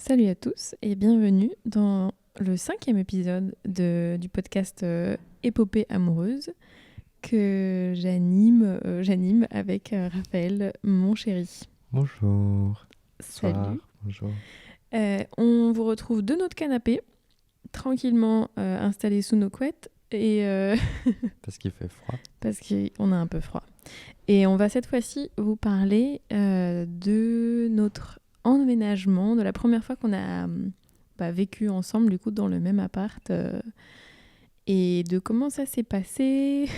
Salut à tous et bienvenue dans le 5e épisode du podcast Épopée amoureuse que j'anime avec Raphaël, mon chéri. Bonjour. Salut. Soir. Bonjour. On vous retrouve de notre canapé, tranquillement installés sous nos couettes et Parce qu'il fait froid. parce qu'on a un peu froid. Et on va cette fois-ci vous parler de notre emménagement, de la première fois qu'on a vécu ensemble du coup dans le même appart et de comment ça s'est passé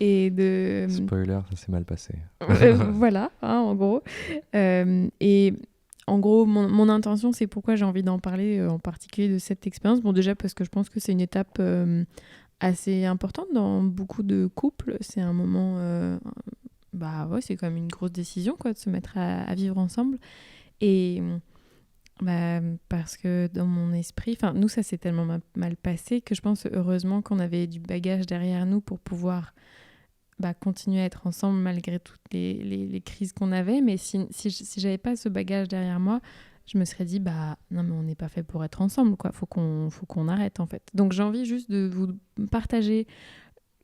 et de Spoiler, ça s'est mal passé. voilà, hein, en gros. Et en gros, mon intention, c'est pourquoi j'ai envie d'en parler en particulier de cette expérience. Bon, déjà parce que je pense que c'est une étape assez importante dans beaucoup de couples. C'est un moment, c'est quand même une grosse décision quoi, de se mettre à vivre ensemble. Et parce que dans mon esprit, nous ça s'est tellement mal passé que je pense heureusement qu'on avait du bagage derrière nous pour pouvoir continuer à être ensemble malgré toutes les crises qu'on avait. Mais si j'avais pas ce bagage derrière moi, je me serais dit non mais on n'est pas fait pour être ensemble quoi. Faut qu'on arrête en fait. Donc j'ai envie juste de vous partager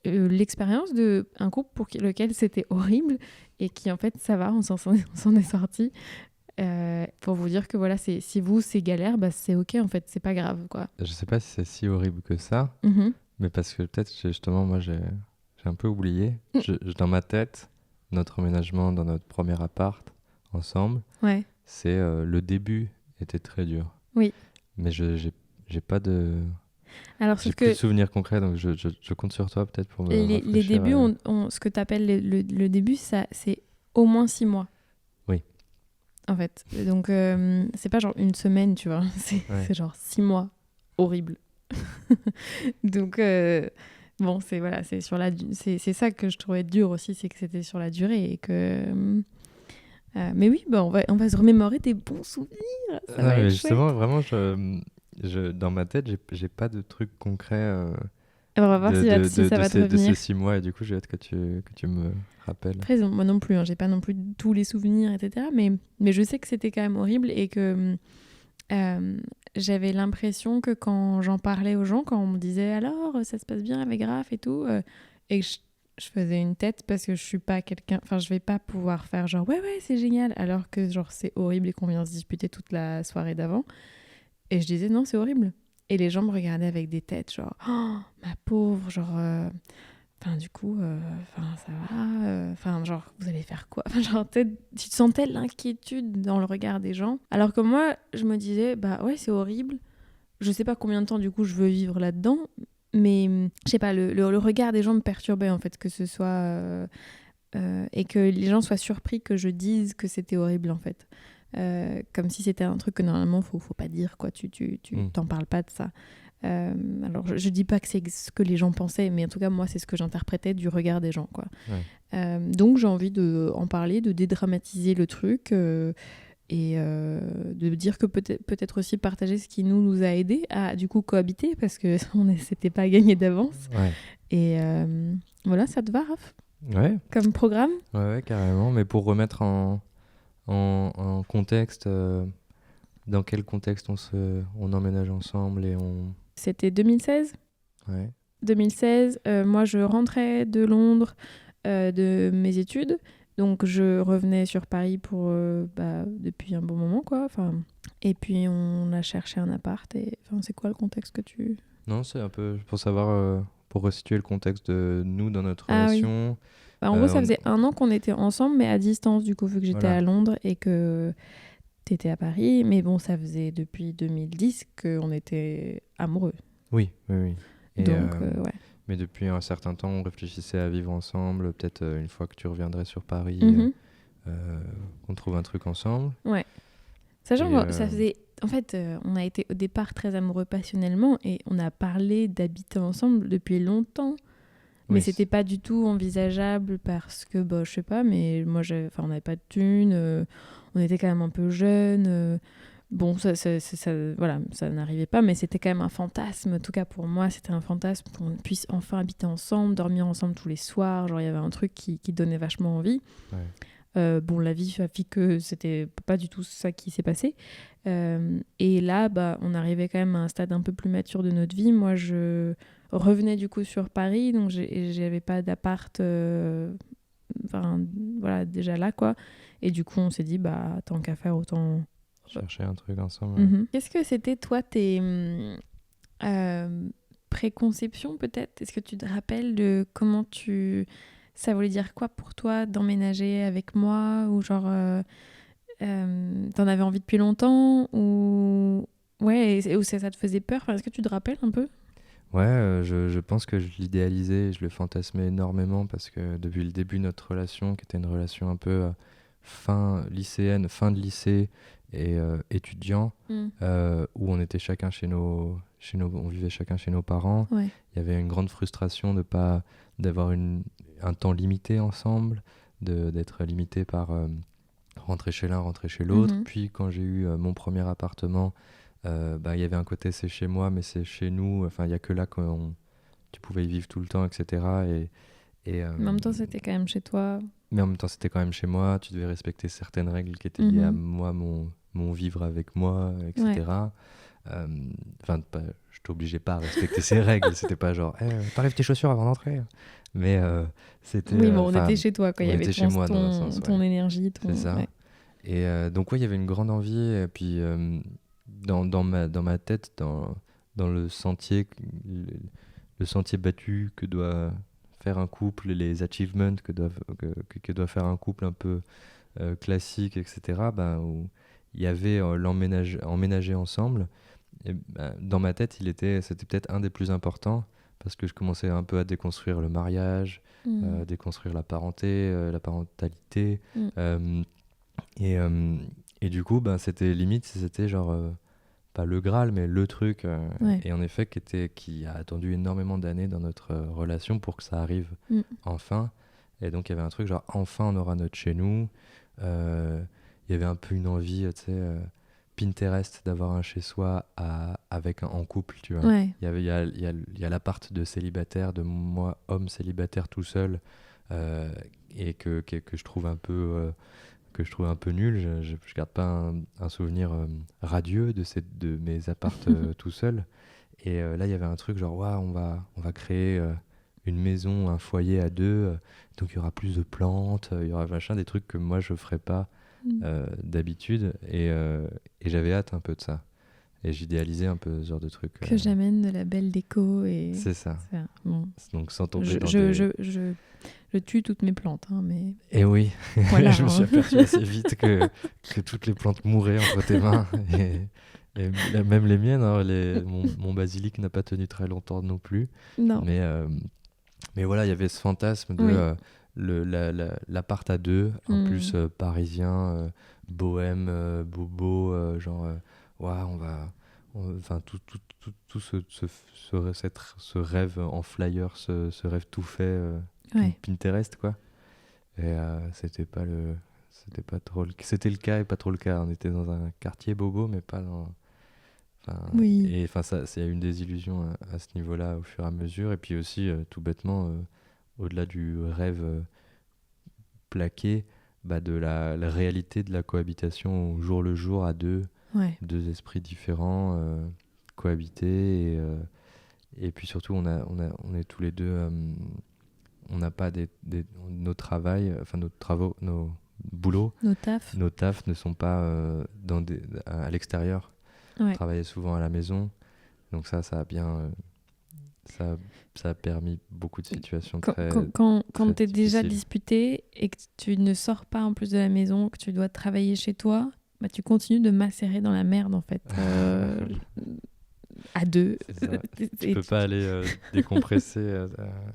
l'expérience d'un couple pour lequel c'était horrible et qui en fait ça va, on s'en est sorti. Pour vous dire que voilà, si c'est galère, c'est ok en fait, c'est pas grave quoi. Je sais pas si c'est si horrible que ça, mais parce que peut-être justement moi j'ai un peu oublié. Dans ma tête, notre emménagement dans notre premier appart ensemble, ouais. c'est le début était très dur. Oui. Mais j'ai pas de... Alors, j'ai plus de souvenirs concrets, donc je compte sur toi peut-être pour me rafraîchir. Les débuts, ce que tu appelles le début, ça, c'est au moins 6 mois. Oui. En fait. Donc, c'est pas genre une semaine, tu vois. C'est genre 6 mois. Horrible. Donc, bon, c'est sur c'est ça que je trouvais dur aussi, c'est que c'était sur la durée et que... mais oui, on va se remémorer des bons souvenirs. Ça va être justement, chouette. vraiment, dans ma tête, j'ai pas de trucs concrets On va voir si ça va te de revenir. ces 6 mois, et du coup, j'ai hâte que tu me rappelles. Après, moi non plus, j'ai pas non plus tous les souvenirs, etc. Mais je sais que c'était quand même horrible et que j'avais l'impression que quand j'en parlais aux gens, quand on me disait alors ça se passe bien avec Raph et tout, et que je faisais une tête parce que je suis pas quelqu'un, je vais pas pouvoir faire genre ouais c'est génial alors que genre c'est horrible et qu'on vient se disputer toute la soirée d'avant. Et je disais non c'est horrible. Et les gens me regardaient avec des têtes genre oh ma pauvre, genre du coup, ça va, genre, vous allez faire quoi? Genre, tu sentais l'inquiétude dans le regard des gens. Alors que moi, je me disais, ouais, c'est horrible. Je sais pas combien de temps, du coup, je veux vivre là-dedans. Mais, je sais pas, le regard des gens me perturbait, en fait, que ce soit... et que les gens soient surpris que je dise que c'était horrible, en fait. Comme si c'était un truc que, normalement, faut pas dire, quoi. Tu t'en parles pas de ça. Alors je dis pas que c'est ce que les gens pensaient, mais en tout cas moi c'est ce que j'interprétais du regard des gens quoi. Ouais. Donc j'ai envie en parler, de dédramatiser le truc et de dire que peut-être aussi partager ce qui nous a aidés à du coup cohabiter parce que c'était pas gagné d'avance. Ouais. Et voilà, ça te va Raph? Ouais. Comme programme? Ouais, carrément. Mais pour remettre en contexte, dans quel contexte on emménage ensemble et on... C'était 2016. Ouais. 2016, moi je rentrais de Londres de mes études, donc je revenais sur Paris pour depuis un bon moment quoi. Et puis on a cherché un appart et c'est quoi le contexte que tu... Non, c'est un peu pour savoir, pour resituer le contexte de nous dans notre relation. Oui. En gros ça faisait 1 an qu'on était ensemble mais à distance du coup vu que j'étais à Londres et que t'étais à Paris, mais bon ça faisait depuis 2010 qu'on était amoureux. Oui. Et donc ouais. Mais depuis un certain temps, on réfléchissait à vivre ensemble. Peut-être une fois que tu reviendrais sur Paris, qu'on trouve un truc ensemble. Ouais. Sachant que ça faisait... En fait, on a été au départ très amoureux passionnellement et on a parlé d'habiter ensemble depuis longtemps. Mais c'était pas du tout envisageable parce que, je sais pas, mais moi, on n'avait pas de thunes. On était quand même un peu jeunes. Bon, ça, voilà, ça n'arrivait pas, mais c'était quand même un fantasme. En tout cas, pour moi, c'était un fantasme qu'on puisse enfin habiter ensemble, dormir ensemble tous les soirs. Genre, il y avait un truc qui donnait vachement envie. Bon, la vie a fait que c'était pas du tout ça qui s'est passé. Et là, on arrivait quand même à un stade un peu plus mature de notre vie. Moi, je revenais du coup sur Paris, donc j'avais pas d'appart, voilà, déjà là, quoi. Et du coup, on s'est dit, tant qu'à faire, autant... Chercher un truc ensemble. Ouais. Mm-hmm. Qu'est-ce que c'était, toi, tes préconceptions, peut-être? Est-ce que tu te rappelles de comment ça voulait dire quoi pour toi d'emménager avec moi? Ou genre, t'en avais envie depuis longtemps? Ou ouais, ou ça te faisait peur? Enfin, est-ce que tu te rappelles un peu? Ouais, je pense que je l'idéalisais, je le fantasmais énormément parce que depuis le début de notre relation, qui était une relation un peu fin lycéenne, fin de lycée et étudiant, où on était chacun on vivait chacun chez nos parents. Ouais. Il y avait une grande frustration d'avoir un temps limité ensemble, d'être limité par rentrer chez l'un, rentrer chez l'autre. Puis quand j'ai eu mon premier appartement, il y avait un côté c'est chez moi, mais c'est chez nous. Enfin, il n'y a que là que tu pouvais y vivre tout le temps, etc. Mais en même temps, c'était quand même chez toi. Mais en même temps, c'était quand même chez moi. Tu devais respecter certaines règles qui étaient liées à moi, mon vivre avec moi, etc. Je t'obligeais pas à respecter ces règles. C'était pas genre, t'enlèves tes chaussures avant d'entrer. Mais c'était. Oui, bon, on était chez toi, quoi. Il y avait chez moi, dans un sens, ton énergie. C'est ça. Ouais. Et donc, il y avait une grande envie. Et puis, dans ma tête, dans le sentier battu que doit faire un couple, les achievements que doit faire un couple un peu classique, etc., où il y avait emménager ensemble. Et, dans ma tête, c'était peut-être un des plus importants parce que je commençais un peu à déconstruire le mariage, déconstruire la parentalité. Et du coup, c'était limite, c'était genre, pas le Graal, mais le truc. Et en effet, qui a attendu énormément d'années dans notre relation pour que ça arrive enfin. Et donc, il y avait un truc genre, enfin, on aura notre chez nous. Il y avait un peu une envie, tu sais, Pinterest, d'avoir un chez-soi en couple, tu vois. Ouais. Il y a l'appart de célibataire, de moi, homme célibataire tout seul, et que je trouve un peu... que je trouve un peu nul. Je garde pas un souvenir radieux de mes appartes tout seul. Et là, il y avait un truc genre, on va créer une maison, un foyer à deux. Donc, il y aura plus de plantes, il y aura machin, des trucs que moi, je ferais pas d'habitude. Et j'avais hâte un peu de ça. Et j'idéalisais un peu ce genre de truc. Que j'amène de la belle déco. C'est ça. Bon. Donc, sans tomber je tue toutes mes plantes, mais... Et oui, voilà, je me suis aperçu assez vite que toutes les plantes mouraient entre tes mains. Et même les miennes, mon basilic n'a pas tenu très longtemps non plus. Non. Mais voilà, il y avait ce fantasme de l'appart à deux, en plus parisien, bohème, bobo, genre, enfin, tout ce rêve en flyer, ce rêve tout fait, Pinterest, quoi. Et c'était pas le cas et pas trop le cas. On était dans un quartier bobo, mais pas dans... Et ça, c'est une désillusion à ce niveau-là au fur et à mesure. Et puis aussi, tout bêtement, au-delà du rêve plaqué, de la réalité de la cohabitation au jour le jour à deux esprits différents cohabiter. Et puis surtout, on est tous les deux... on n'a pas nos travaux, nos boulots, nos tafs ne sont pas à l'extérieur. On travaillait souvent à la maison. Donc ça a bien... ça a permis beaucoup de situations quand tu es déjà disputé et que tu ne sors pas en plus de la maison, que tu dois travailler chez toi, tu continues de macérer dans la merde, en fait. À deux. Tu peux pas aller décompresser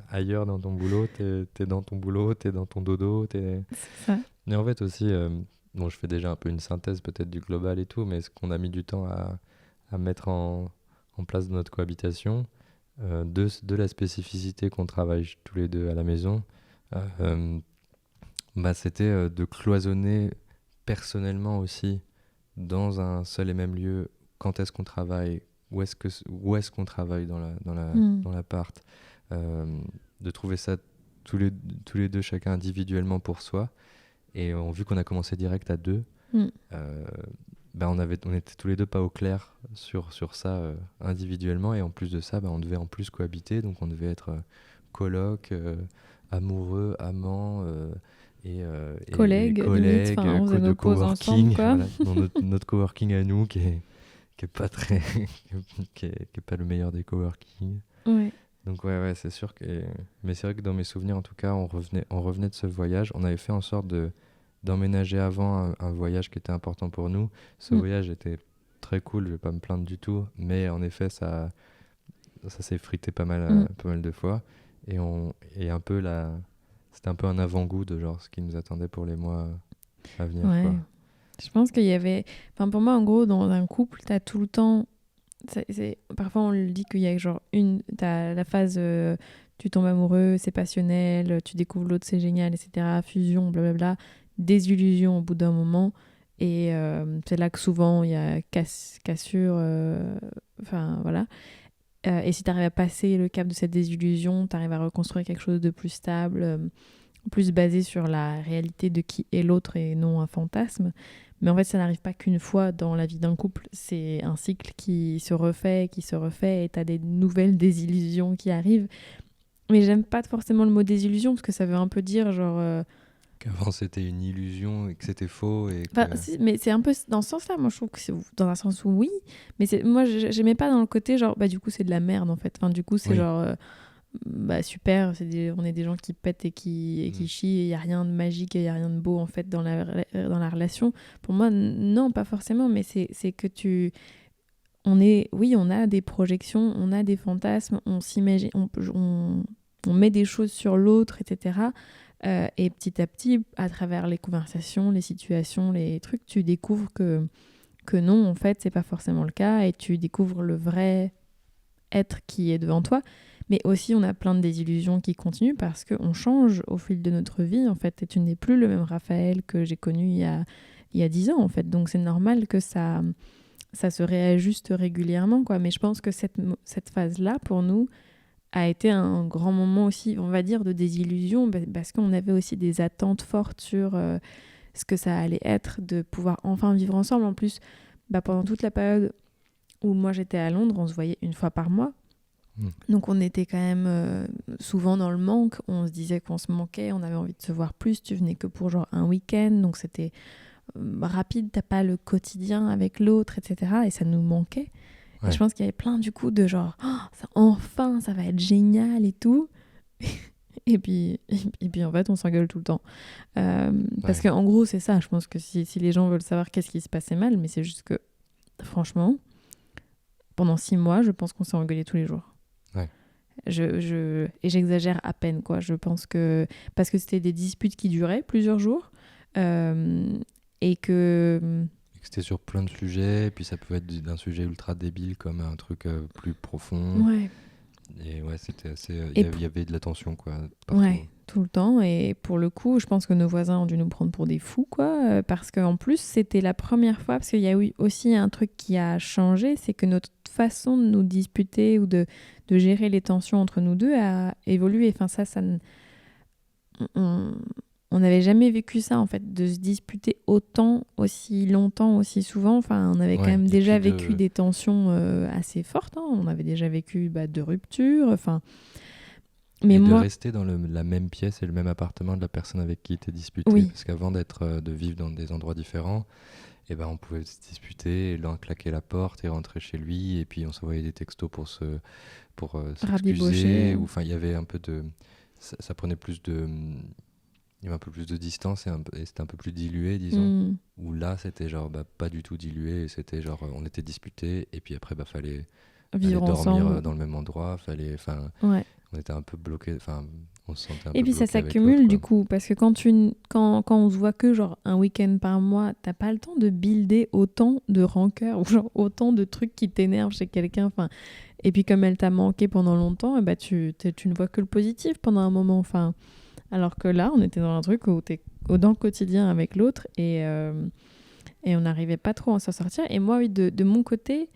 ailleurs dans ton boulot. T'es dans ton boulot, t'es dans ton dodo. C'est ça. Mais en fait aussi, je fais déjà un peu une synthèse peut-être du global et tout, mais ce qu'on a mis du temps à mettre en place dans notre cohabitation, de la spécificité qu'on travaille tous les deux à la maison, c'était de cloisonner personnellement aussi dans un seul et même lieu quand est-ce qu'on travaille, où est-ce qu'on travaille dans l'appart, de trouver ça tous les deux chacun individuellement pour soi, Et vu qu'on a commencé direct à deux, Mm. on était tous les deux pas au clair sur ça individuellement. Et en plus de ça, on devait en plus cohabiter. Donc on devait être coloc, amoureux, amant et Collègues, limite, collègues enfin, on faisait de nos pauses ensemble, coworking. quoi. Voilà, dans notre coworking à nous qui est pas très qui est pas le meilleur des coworking. Ouais. Donc ouais, c'est sûr que... Mais c'est vrai que dans mes souvenirs, en tout cas, on revenait de ce voyage. On avait fait en sorte d'emménager avant un voyage qui était important pour nous. Ce Mm. voyage était très cool, je vais pas me plaindre du tout. Mais en effet, ça s'est frité Mm. pas mal de fois. Et un peu c'était un peu un avant-goût de genre ce qui nous attendait pour les mois à venir, Ouais. quoi. Je pense qu'il y avait... Enfin, pour moi, en gros, dans un couple, t'as tout le temps... Parfois, on le dit qu'il y a genre T'as la phase... tu tombes amoureux, c'est passionnel, tu découvres l'autre, c'est génial, etc. Fusion, blablabla. Désillusion au bout d'un moment. Et c'est là que souvent, il y a cassure. Enfin, voilà. Et si tu arrives à passer le cap de cette désillusion, tu arrives à reconstruire quelque chose de plus stable, plus basé sur la réalité de qui est l'autre et non un fantasme. Mais en fait, ça n'arrive pas qu'une fois dans la vie d'un couple. C'est un cycle qui se refait, et tu as des nouvelles désillusions qui arrivent. Mais j'aime pas forcément le mot désillusion parce que ça veut un peu dire genre... Qu'avant c'était une illusion et que c'était faux et Enfin, que... mais c'est un peu dans ce sens-là. Moi, je trouve que c'est dans un sens où oui. Mais moi, j'aimais pas dans le côté genre, bah, du coup, c'est de la merde en fait. Enfin, du coup, c'est Oui. genre, bah, super. On est des gens qui pètent et qui chient. Il y a rien de magique, il y a rien de beau en fait dans la relation. Pour moi, non, pas forcément. Mais c'est que oui, on a des projections, on a des fantasmes, on s'imagine, on met des choses sur l'autre, etc. Et petit à petit, à travers les conversations, les situations, les trucs, tu découvres que non, en fait, c'est pas forcément le cas et tu découvres le vrai être qui est devant toi. Mais aussi, on a plein de désillusions qui continuent parce qu'on change au fil de notre vie, en fait. Et tu n'es plus le même Raphaël que j'ai connu il y a 10 ans, en fait. Donc, c'est normal que ça se réajuste régulièrement, quoi. Mais je pense que cette phase-là, pour nous, a été un grand moment aussi, on va dire, de désillusion, parce qu'on avait aussi des attentes fortes sur ce que ça allait être, de pouvoir enfin vivre ensemble. En plus, pendant toute la période où moi j'étais à Londres, on se voyait une fois par mois. Donc on était quand même souvent dans le manque, on se disait qu'on se manquait, on avait envie de se voir plus, tu venais que pour genre un week-end, donc c'était rapide, t'as pas le quotidien avec l'autre, etc. Et ça nous manquait. Ouais. Et je pense qu'il y avait plein du coup de genre enfin ça va être génial et tout. et puis en fait on s'engueule tout le temps. Parce qu'en gros c'est ça, je pense que si les gens veulent savoir qu'est-ce qui se passait mal, mais c'est juste que franchement pendant 6 mois je pense qu'on s'est engueulé tous les jours. Ouais. Et j'exagère à peine quoi. Je pense que parce que c'était des disputes qui duraient plusieurs jours et que c'était sur plein de sujets, et puis ça pouvait être d'un sujet ultra débile comme un truc plus profond. Ouais. Et ouais, c'était assez... Il y avait de la tension, quoi. Partout. Ouais, tout le temps. Et pour le coup, je pense que nos voisins ont dû nous prendre pour des fous, quoi. Parce qu'en plus, c'était la première fois, parce qu'il y a eu aussi un truc qui a changé, c'est que notre façon de nous disputer ou de gérer les tensions entre nous deux a évolué. Enfin, ça on n'avait jamais vécu ça en fait, de se disputer autant, aussi longtemps, aussi souvent. Enfin, on avait quand même déjà vécu des tensions assez fortes. Hein. On avait déjà vécu de ruptures. Enfin, mais de rester dans la même pièce et le même appartement de la personne avec qui tu es disputé. Oui. Parce qu'avant de vivre dans des endroits différents, on pouvait se disputer, et l'un claquer la porte et rentrer chez lui, et puis on s'envoyait des textos pour s'excuser. Enfin, il y avait un peu de... Ça prenait plus de... Il y avait un peu plus de distance et c'était un peu plus dilué, disons. Où là, c'était genre pas du tout dilué. C'était genre, on était disputés et puis après, fallait vivre dormir ensemble dans le même endroit. Ouais. On était un peu bloqués. Enfin, on se sentait un et peu puis ça bloqué s'accumule du coup. Parce que quand on se voit que genre un week-end par mois, t'as pas le temps de builder autant de rancœur ou genre autant de trucs qui t'énervent chez quelqu'un. Enfin, et puis comme elle t'a manqué pendant longtemps, tu ne vois que le positif pendant un moment. Enfin... Alors que là, on était dans un truc où t'es dans le quotidien avec l'autre et on n'arrivait pas trop à s'en sortir. Et moi, oui, de mon côté,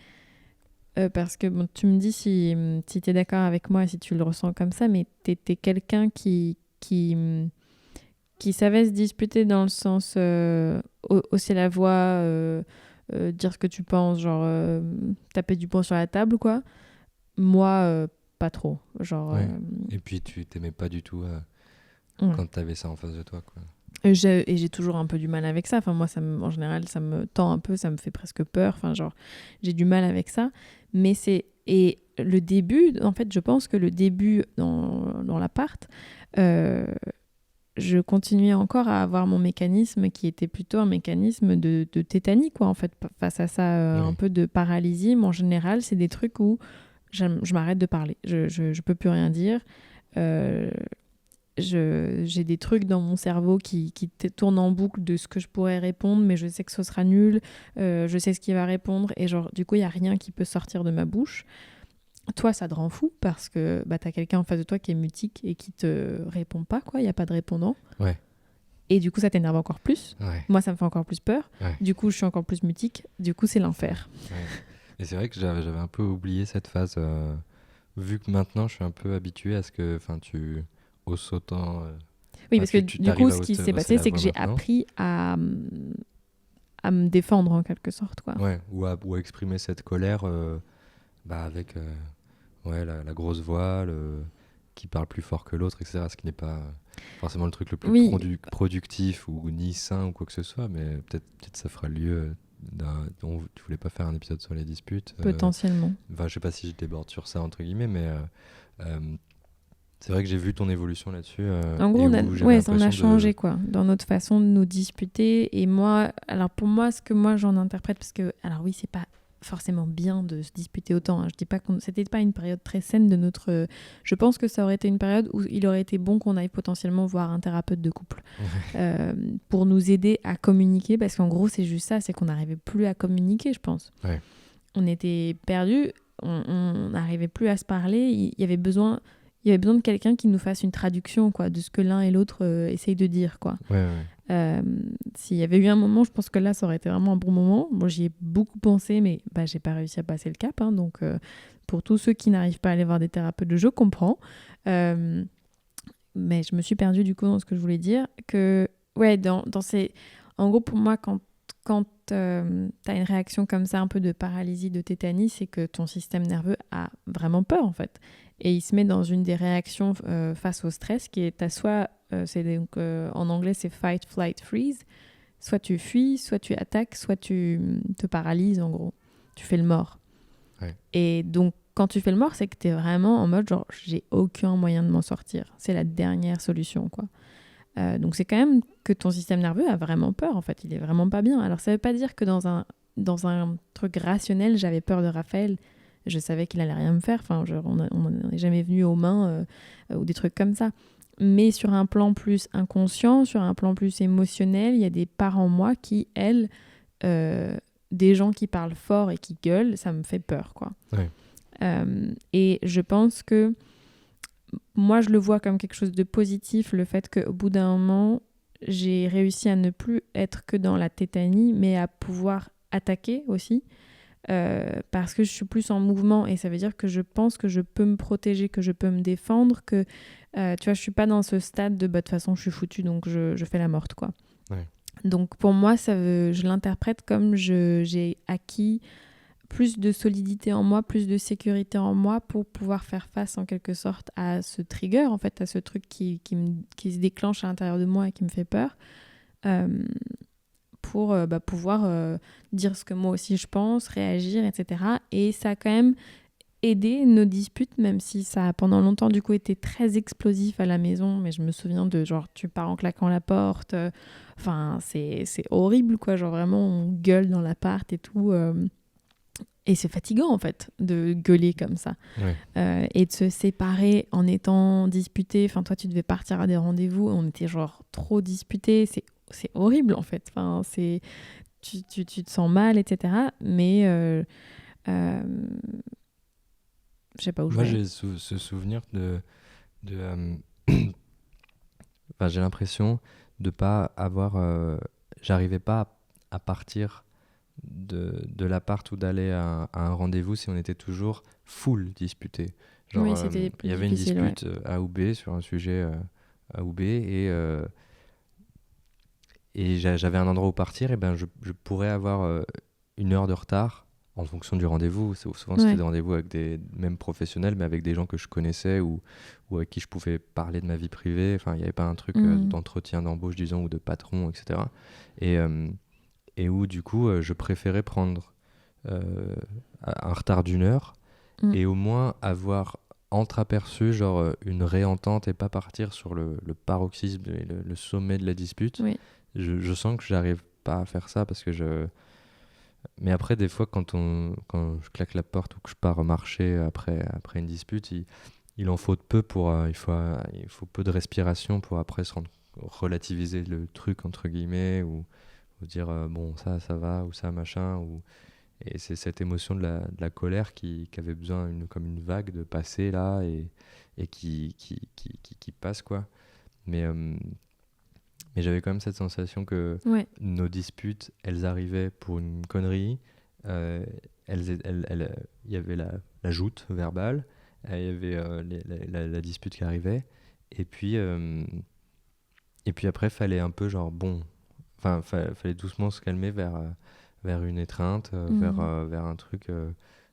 parce que tu me dis si tu es d'accord avec moi, si tu le ressens comme ça, mais t'es quelqu'un qui qui savaient se disputer dans le sens hausser la voix, dire ce que tu penses, genre taper du poing sur la table, quoi. Moi, pas trop. Genre, Ouais. Et puis tu t'aimais pas du tout ouais. quand t'avais ça en face de toi, quoi. Et j'ai toujours un peu du mal avec ça. Enfin, moi, en général, ça me tend un peu, ça me fait presque peur. Enfin, genre, j'ai du mal avec ça. Mais c'est... Et le début, en fait, je pense que le début dans l'appart, je continuais encore à avoir mon mécanisme qui était plutôt un mécanisme de tétanie, quoi, en fait, face à ça, un peu de paralysie. Mais en général, c'est des trucs où je m'arrête de parler. Je peux plus rien dire. J'ai des trucs dans mon cerveau qui tournent en boucle de ce que je pourrais répondre, mais je sais que ce sera nul. Je sais ce qu'il va répondre. Et genre, du coup, il n'y a rien qui peut sortir de ma bouche. Toi, ça te rend fou parce que bah, tu as quelqu'un en face de toi qui est mutique et qui te répond pas, quoi. Il n'y a pas de répondant. Ouais. Et du coup, ça t'énerve encore plus. Ouais. Moi, ça me fait encore plus peur. Ouais. Du coup, je suis encore plus mutique. Du coup, c'est l'enfer. Ouais. Et c'est vrai que j'avais un peu oublié cette phase, vu que maintenant je suis un peu habitué à ce que tu hausses autant. Oui, parce que tu du coup, t'arrives à ce qui hausser s'est passé, la c'est que voix j'ai maintenant. appris à me défendre en quelque sorte, quoi. Ouais, ou à exprimer cette colère avec la grosse voix, qui parle plus fort que l'autre, etc. Ce qui n'est pas forcément le truc le plus Oui. productif ou ni sain ou quoi que ce soit, mais peut-être ça fera lieu tu voulais pas faire un épisode sur les disputes. Potentiellement. Je sais pas si je déborde sur ça, entre guillemets, mais c'est vrai que j'ai vu ton évolution là-dessus. En gros, et où j'avais on a l'impression changé quoi, dans notre façon de nous disputer. Et moi, alors pour moi, ce que moi j'en interprète, parce que, alors oui, c'est pas forcément bien de se disputer autant. Hein. Je dis pas que c'était pas une période très saine de notre. Je pense que ça aurait été une période où il aurait été bon qu'on aille potentiellement voir un thérapeute de couple pour nous aider à communiquer, parce qu'en gros, c'est juste ça, c'est qu'on n'arrivait plus à communiquer, je pense. Ouais. On était perdus, on n'arrivait plus à se parler. Il y avait besoin de quelqu'un qui nous fasse une traduction, quoi, de ce que l'un et l'autre essayent de dire, quoi. Ouais. S'il y avait eu un moment, je pense que là, ça aurait été vraiment un bon moment. Moi, j'y ai beaucoup pensé, mais j'ai pas réussi à passer le cap. Hein, donc, pour tous ceux qui n'arrivent pas à aller voir des thérapeutes, je comprends. Mais je me suis perdue, du coup, dans ce que je voulais dire. Que, ouais, dans ces... En gros, pour moi, quand t'as une réaction comme ça, un peu de paralysie, de tétanie, c'est que ton système nerveux a vraiment peur, en fait. Et il se met dans une des réactions face au stress qui est soit, en anglais, c'est fight, flight, freeze. Soit tu fuis, soit tu attaques, soit tu te paralyses, en gros. Tu fais le mort. Ouais. Et donc, quand tu fais le mort, c'est que tu es vraiment en mode genre, j'ai aucun moyen de m'en sortir. C'est la dernière solution, quoi. Donc, c'est quand même que ton système nerveux a vraiment peur, en fait. Il est vraiment pas bien. Alors, ça veut pas dire que dans un truc rationnel, j'avais peur de Raphaël. Je savais qu'il allait rien me faire. Enfin, on n'est jamais venu aux mains ou des trucs comme ça. Mais sur un plan plus inconscient, sur un plan plus émotionnel, il y a des parts en moi qui, elles, des gens qui parlent fort et qui gueulent, ça me fait peur, quoi. Ouais. Et je pense que moi, je le vois comme quelque chose de positif, le fait qu'au bout d'un moment, j'ai réussi à ne plus être que dans la tétanie, mais à pouvoir attaquer aussi. Parce que je suis plus en mouvement et ça veut dire que je pense que je peux me protéger, que je peux me défendre, que tu vois, je suis pas dans ce stade de toute façon je suis foutue donc je fais la morte, quoi. Ouais. Donc pour moi je l'interprète comme j'ai acquis plus de solidité en moi, plus de sécurité en moi pour pouvoir faire face en quelque sorte à ce trigger, en fait, à ce truc qui se déclenche à l'intérieur de moi et qui me fait peur. Pour pouvoir dire ce que moi aussi je pense, réagir, etc. Et ça a quand même aidé nos disputes, même si ça a pendant longtemps du coup été très explosif à la maison, mais je me souviens de genre tu pars en claquant la porte, enfin c'est horrible, quoi, genre vraiment on gueule dans l'appart et tout, et c'est fatigant en fait de gueuler comme ça. Ouais. Et de se séparer en étant disputés. Enfin, toi tu devais partir à des rendez-vous, on était genre trop disputés, c'est horrible en fait. Enfin, tu te sens mal, etc. Mais je sais pas où je Moi, vais. j'ai ce souvenir enfin, j'ai l'impression de pas avoir. J'arrivais pas à partir de l'appart ou d'aller à un rendez-vous si on était toujours full disputé. Genre, Oui, c'était plus il y avait une difficile, dispute A ou B sur un sujet A ou B et et j'avais un endroit où partir, et ben je pourrais avoir 1 heure de retard en fonction du rendez-vous. Souvent, c'était Ouais. des rendez-vous avec des mêmes professionnels, mais avec des gens que je connaissais ou avec qui je pouvais parler de ma vie privée. Enfin, il n'y avait pas un truc d'entretien d'embauche, disons, ou de patron, etc. Et, euh, et où, du coup, je préférais prendre un retard d'1 heure Mm. et au moins avoir entreaperçu genre une réentente et pas partir sur le paroxysme et le sommet de la dispute. Oui. Je sens que j'arrive pas à faire ça parce que mais après, des fois, quand je claque la porte ou que je pars marcher après une dispute, il en faut peu pour il faut peu de respiration pour après relativiser le truc entre guillemets ou dire bon, ça va ou ça machin. Et c'est cette émotion de la colère qui avait besoin comme une vague de passer là et qui passe quoi. Mais, euh, mais j'avais quand même cette sensation que Ouais. nos disputes, elles arrivaient pour une connerie. euh, Il y avait la joute verbale, il y avait la dispute qui arrivait. Et puis après, fallait un peu genre bon. Enfin, fallait doucement se calmer vers une étreinte, vers un truc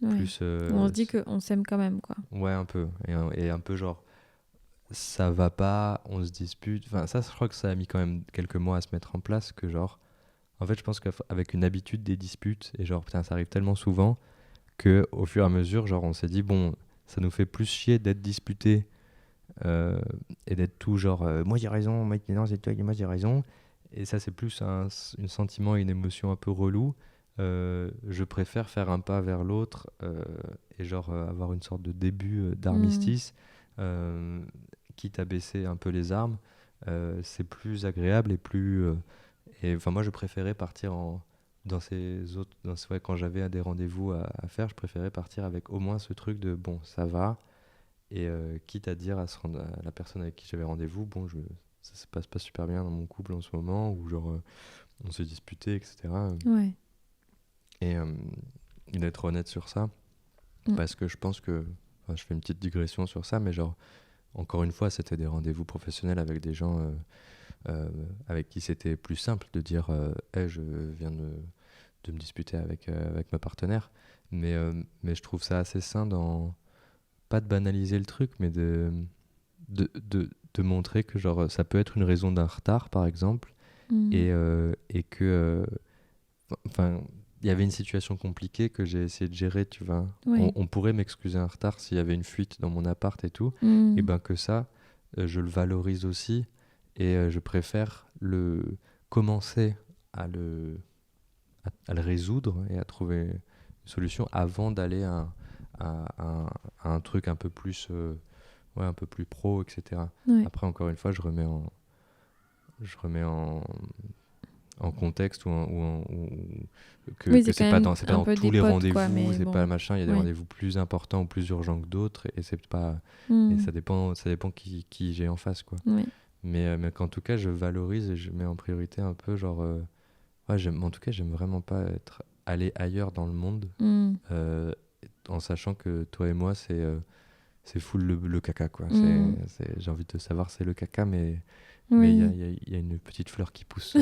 Ouais. plus. On se dit qu'on s'aime quand même, quoi. Ouais, un peu. Et un peu genre ça va pas, on se dispute. Enfin, ça, je crois que ça a mis quand même quelques mois à se mettre en place. Que genre, en fait, je pense qu'avec une habitude des disputes, et genre, putain, ça arrive tellement souvent, que au fur et à mesure, genre, on s'est dit, bon, ça nous fait plus chier d'être disputé et d'être tout genre, moi j'ai raison, moi non, c'est toi, moi j'ai raison. Et ça, c'est plus un sentiment et une émotion un peu relou. Je préfère faire un pas vers l'autre et genre avoir une sorte de début d'armistice, euh, quitte à baisser un peu les armes. C'est plus agréable et plus. Et enfin, moi, je préférais partir dans ces autres. Ouais, quand j'avais des rendez-vous à faire, je préférais partir avec au moins ce truc de bon, ça va. Et quitte à dire à la personne avec qui j'avais rendez-vous, bon, ça se passe pas super bien dans mon couple en ce moment, ou genre on s'est disputé, etc. Ouais. Et, euh, et d'être honnête sur ça, parce que je pense que, enfin, je fais une petite digression sur ça, mais genre, encore une fois, c'était des rendez-vous professionnels avec des gens avec qui c'était plus simple de dire hey, je viens de me disputer avec ma partenaire. Mais je trouve ça assez sain pas de banaliser le truc, mais de montrer que genre, ça peut être une raison d'un retard, par exemple, et que enfin, il y avait une situation compliquée que j'ai essayé de gérer, tu vois. Ouais. On pourrait m'excuser un retard s'il y avait une fuite dans mon appart et tout, et ben que ça, je le valorise aussi, et je préfère commencer à à le résoudre et à trouver une solution avant d'aller à un truc un peu plus, ouais, un peu plus pro, etc. Ouais. Après, encore une fois, je remets en contexte Oui, que c'est c'est quand pas même c'est pas un dans peu tous des les potes, quoi, rendez-vous, mais c'est pas bon. machin, il y a des Ouais. rendez-vous plus importants ou plus urgents que d'autres, et c'est pas et ça dépend qui j'ai en face, quoi. Ouais. Mais qu'en tout cas, je valorise et je mets en priorité un peu genre ouais, en tout cas, j'aime vraiment pas aller ailleurs dans le monde euh, en sachant que toi et moi, c'est full le caca, quoi. J'ai envie de savoir, c'est le caca, mais Oui. il y a une petite fleur qui pousse.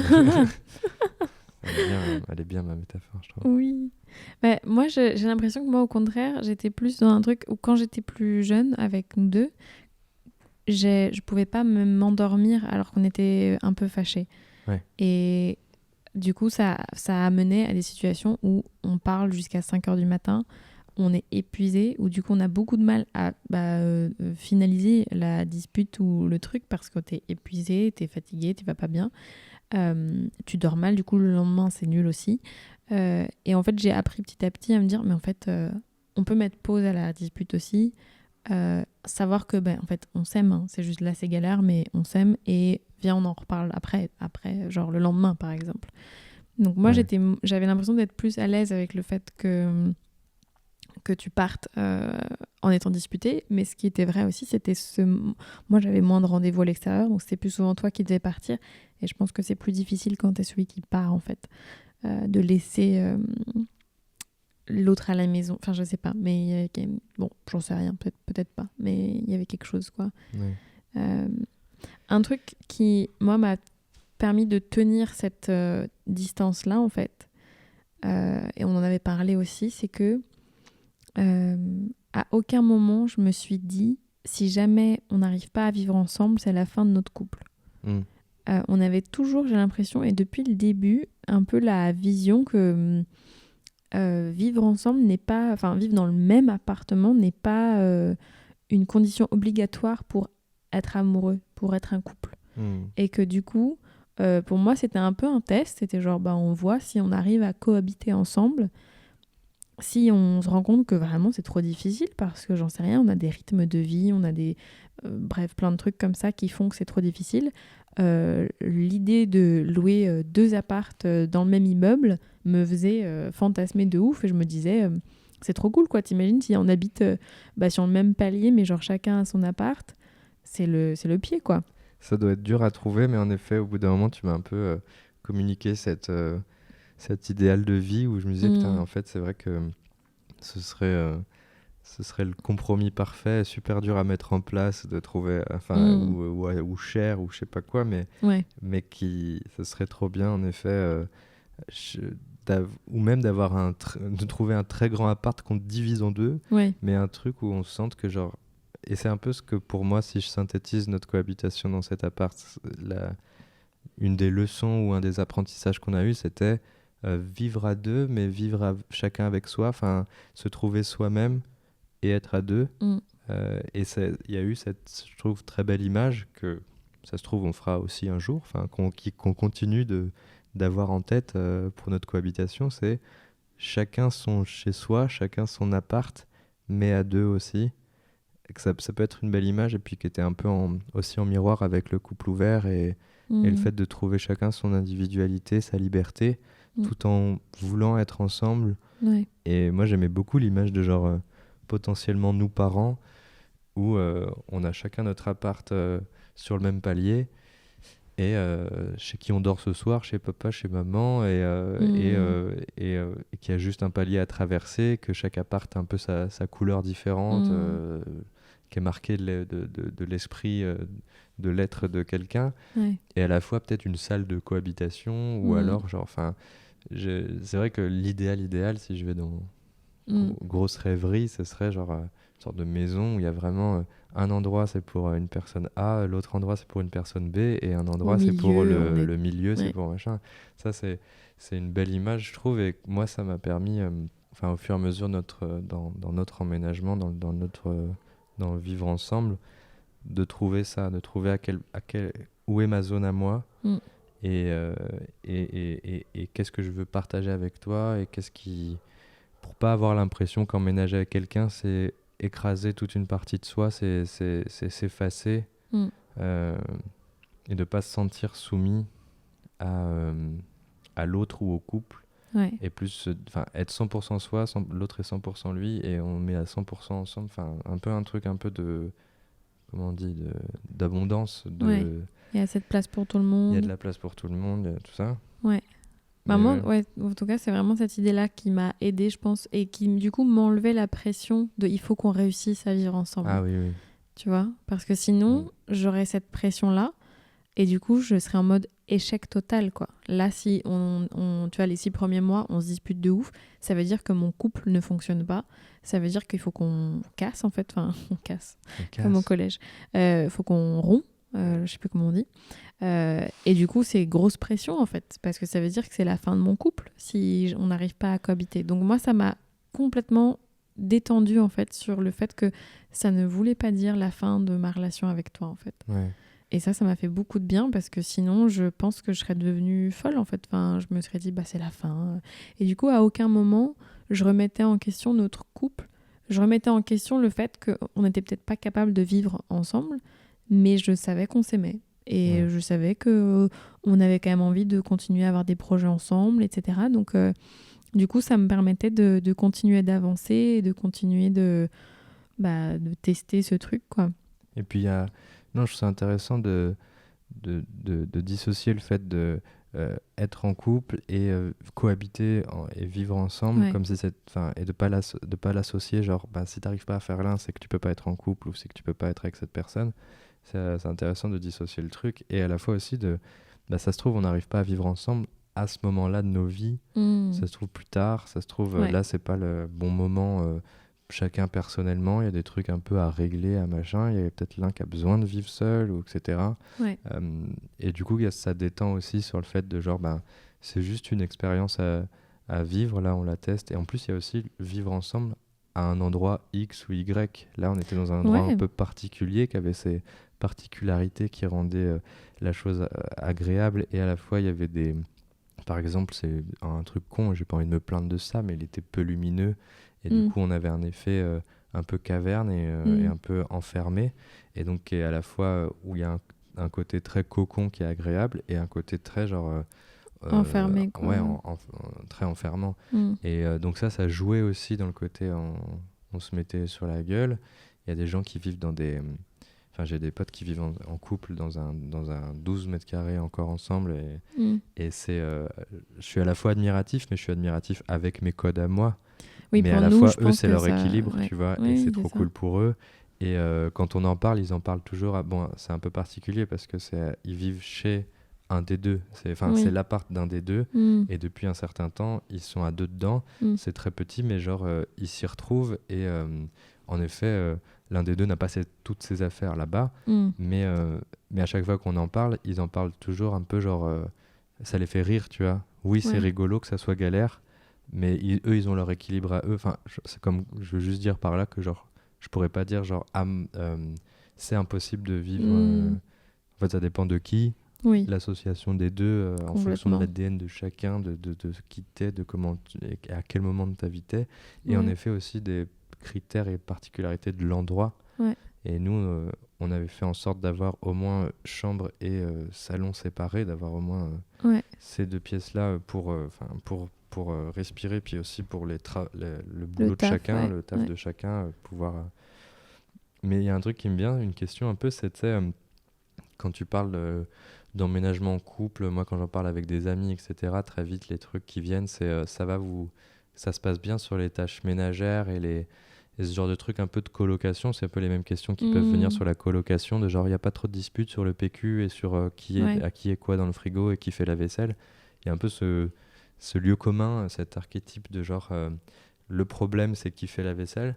Elle est bien ma métaphore, je trouve. Oui. Bah, moi, j'ai l'impression que moi, au contraire, j'étais plus dans un truc où quand j'étais plus jeune, avec nous deux, je pouvais pas m'endormir alors qu'on était un peu fâchés. Ouais. Et du coup, ça a amené à des situations où on parle jusqu'à 5 heures du matin, on est épuisé, où du coup, on a beaucoup de mal à finaliser la dispute ou le truc parce que t'es épuisé, t'es fatigué, tu vas pas bien. Tu dors mal, du coup, le lendemain, c'est nul aussi. Et en fait, j'ai appris petit à petit à me dire, mais en fait, on peut mettre pause à la dispute aussi. Savoir que en fait on s'aime, hein. C'est juste là c'est galère mais on s'aime et viens on en reparle après genre le lendemain par exemple. Donc moi Ouais. j'avais l'impression d'être plus à l'aise avec le fait que tu partes en étant disputé, mais ce qui était vrai aussi c'était moi j'avais moins de rendez-vous à l'extérieur donc c'était plus souvent toi qui devais partir et je pense que c'est plus difficile quand t'es celui qui part en fait de laisser l'autre à la maison, enfin je sais pas, mais il y avait quand même... bon, j'en sais rien, peut-être pas, mais il y avait quelque chose quoi. Ouais. Un truc qui moi m'a permis de tenir cette distance-là, en fait, et on en avait parlé aussi, c'est que à aucun moment je me suis dit, si jamais on n'arrive pas à vivre ensemble, c'est la fin de notre couple. On avait toujours, j'ai l'impression, et depuis le début, un peu la vision que vivre ensemble n'est pas, enfin vivre dans le même appartement n'est pas une condition obligatoire pour être amoureux, pour être un couple. Et que du coup, pour moi, c'était un peu un test. C'était genre, on voit si on arrive à cohabiter ensemble. Si on se rend compte que vraiment c'est trop difficile parce que j'en sais rien, on a des rythmes de vie, on a des bref, plein de trucs comme ça qui font que c'est trop difficile. L'idée de louer 2 appartes dans le même immeuble me faisait fantasmer de ouf et je me disais c'est trop cool quoi, t'imagines si on habite sur le même palier mais genre chacun a son appart, c'est le pied quoi. Ça doit être dur à trouver, mais en effet, au bout d'un moment, tu m'as un peu communiqué cet idéal de vie où je me disais, putain, en fait, c'est vrai que ce serait le compromis parfait, super dur à mettre en place, de trouver, ou cher, ou je sais pas quoi, mais ce serait trop bien, en effet, ou même de trouver un très grand appart qu'on divise en 2, mais un truc où on se sente que genre. Et c'est un peu ce que, pour moi, si je synthétise notre cohabitation dans cet appart, une des leçons ou un des apprentissages qu'on a eu, c'était vivre à 2, mais vivre chacun avec soi, enfin, se trouver soi-même et être à 2. Et il y a eu cette, je trouve, très belle image que, ça se trouve, on fera aussi un jour, qu'on continue d'avoir en tête pour notre cohabitation, c'est chacun son chez soi, chacun son appart, mais à 2 aussi. Que ça peut être une belle image et puis qui était un peu aussi en miroir avec le couple ouvert et le fait de trouver chacun son individualité, sa liberté, tout en voulant être ensemble. Et moi j'aimais beaucoup l'image de genre potentiellement nous parents où on a chacun notre appart sur le même palier et chez qui on dort ce soir, chez papa, chez maman et qu'il y a juste un palier à traverser, que chaque appart a un peu sa couleur différente, qui est marquée de l'esprit de l'être de quelqu'un, et à la fois peut-être une salle de cohabitation ou alors genre, c'est vrai que l'idéal, si je vais dans grosse rêverie, ce serait genre une sorte de maison où il y a vraiment un endroit c'est pour une personne A, l'autre endroit c'est pour une personne B, et un endroit c'est pour le milieu, c'est pour machin. Ça c'est une belle image, je trouve, et moi ça m'a permis, au fur et à mesure dans notre emménagement, dans le vivre ensemble, de trouver ça, de trouver où est ma zone à moi, et qu'est-ce que je veux partager avec toi, et pour pas avoir l'impression qu'emménager avec quelqu'un c'est écraser toute une partie de soi, c'est s'effacer, et de pas se sentir soumis à l'autre ou au couple, et plus être 100% soi, l'autre est 100% lui, et on met à 100% ensemble, un peu un truc un peu de, comment on dit, d'abondance, il y a cette place pour tout le monde, il y a de la place pour tout le monde, tout ça. Moi, en tout cas, c'est vraiment cette idée-là qui m'a aidée, je pense, et qui, du coup, m'enlevait la pression de il faut qu'on réussisse à vivre ensemble. Ah oui. Tu vois ? Parce que sinon, j'aurais cette pression-là, et du coup, je serais en mode échec total, quoi. Là, si tu vois, les 6 premiers mois, on se dispute de ouf, ça veut dire que mon couple ne fonctionne pas. Ça veut dire qu'il faut qu'on casse, en fait. Enfin, on casse. Comme au collège. Faut qu'on rompt. Je sais plus comment on dit. Et du coup, c'est grosse pression en fait, parce que ça veut dire que c'est la fin de mon couple si on n'arrive pas à cohabiter. Donc moi, ça m'a complètement détendue en fait sur le fait que ça ne voulait pas dire la fin de ma relation avec toi en fait. Et ça m'a fait beaucoup de bien parce que sinon, je pense que je serais devenue folle en fait. Enfin, je me serais dit c'est la fin. Et du coup, à aucun moment, je remettais en question notre couple. Je remettais en question le fait qu'on n'était peut-être pas capable de vivre ensemble, mais je savais qu'on s'aimait. Et je savais qu'on avait quand même envie de continuer à avoir des projets ensemble, etc. Donc, du coup, ça me permettait de continuer d'avancer et de continuer de tester ce truc, quoi. Et puis, je trouve ça intéressant de dissocier le fait de être en couple et cohabiter et vivre ensemble, comme si et de pas l'associer, genre, si t'arrives pas à faire l'un, c'est que tu peux pas être en couple ou c'est que tu peux pas être avec cette personne. C'est intéressant de dissocier le truc, et à la fois aussi de bah, ça se trouve, on n'arrive pas à vivre ensemble à ce moment-là de nos vies. Ça se trouve plus tard, ça se trouve là, c'est pas le bon moment. Chacun personnellement, il y a des trucs un peu à régler, à machin. Il y a peut-être l'un qui a besoin de vivre seul, ou etc. Et du coup, ça détend aussi sur le fait de genre, ben, c'est juste une expérience à vivre. Là, on la teste. Et en plus, il y a aussi vivre ensemble à un endroit X ou Y. Là, on était dans un endroit un peu particulier qui avait ses particularités qui rendaient la chose agréable. Et à la fois, il y avait des... Par exemple, c'est un truc con, j'ai pas envie de me plaindre de ça, mais il était peu lumineux. Et du coup, on avait un effet un peu caverne et un peu enfermé. Et donc, à la fois où il y a un côté très cocon qui est agréable et un côté très genre... enfermé, quoi. Ouais, très enfermant. Et donc ça jouait aussi dans le côté on se mettait sur la gueule. Il y a des gens qui vivent dans des... Enfin, j'ai des potes qui vivent en couple dans un 12 mètres carrés encore ensemble. Et c'est... je suis à la fois admiratif, mais je suis admiratif avec mes codes à moi. Oui, mais pour à la nous, fois, je eux, pense c'est que leur ça... équilibre, tu vois. Et c'est trop cool pour eux. Et quand on en parle, ils en parlent toujours... Bon, c'est un peu particulier parce que ils vivent chez... un des deux, c'est l'appart d'un des deux, et depuis un certain temps ils sont à deux dedans. C'est très petit, mais genre ils s'y retrouvent, et en effet l'un des deux n'a pas toutes ses affaires là-bas, mais à chaque fois qu'on en parle, ils en parlent toujours un peu genre ça les fait rire, tu vois. Oui, c'est rigolo que ça soit galère, mais eux ils ont leur équilibre à eux. Enfin, c'est comme, je veux juste dire par là que genre je pourrais pas dire genre c'est impossible de vivre en fait ça dépend de qui. L'association des deux en fonction de l'ADN de chacun, de qui t'es, de comment et à quel moment de ta vie t'es, et en effet aussi des critères et particularités de l'endroit. Et nous on avait fait en sorte d'avoir au moins chambre et salon séparés, d'avoir au moins ces deux pièces là pour respirer, puis aussi pour le boulot de chacun, le taf de chacun, pouvoir mais il y a un truc qui me vient, une question un peu, c'était quand tu parles d'emménagement en couple, moi quand j'en parle avec des amis, etc., très vite les trucs qui viennent, c'est ça se passe bien sur les tâches ménagères et ce genre de trucs un peu de colocation. C'est un peu les mêmes questions qui peuvent venir sur la colocation, de genre il n'y a pas trop de disputes sur le PQ et sur à qui est quoi dans le frigo et qui fait la vaisselle. Il y a un peu ce lieu commun, cet archétype de genre le problème c'est qui fait la vaisselle.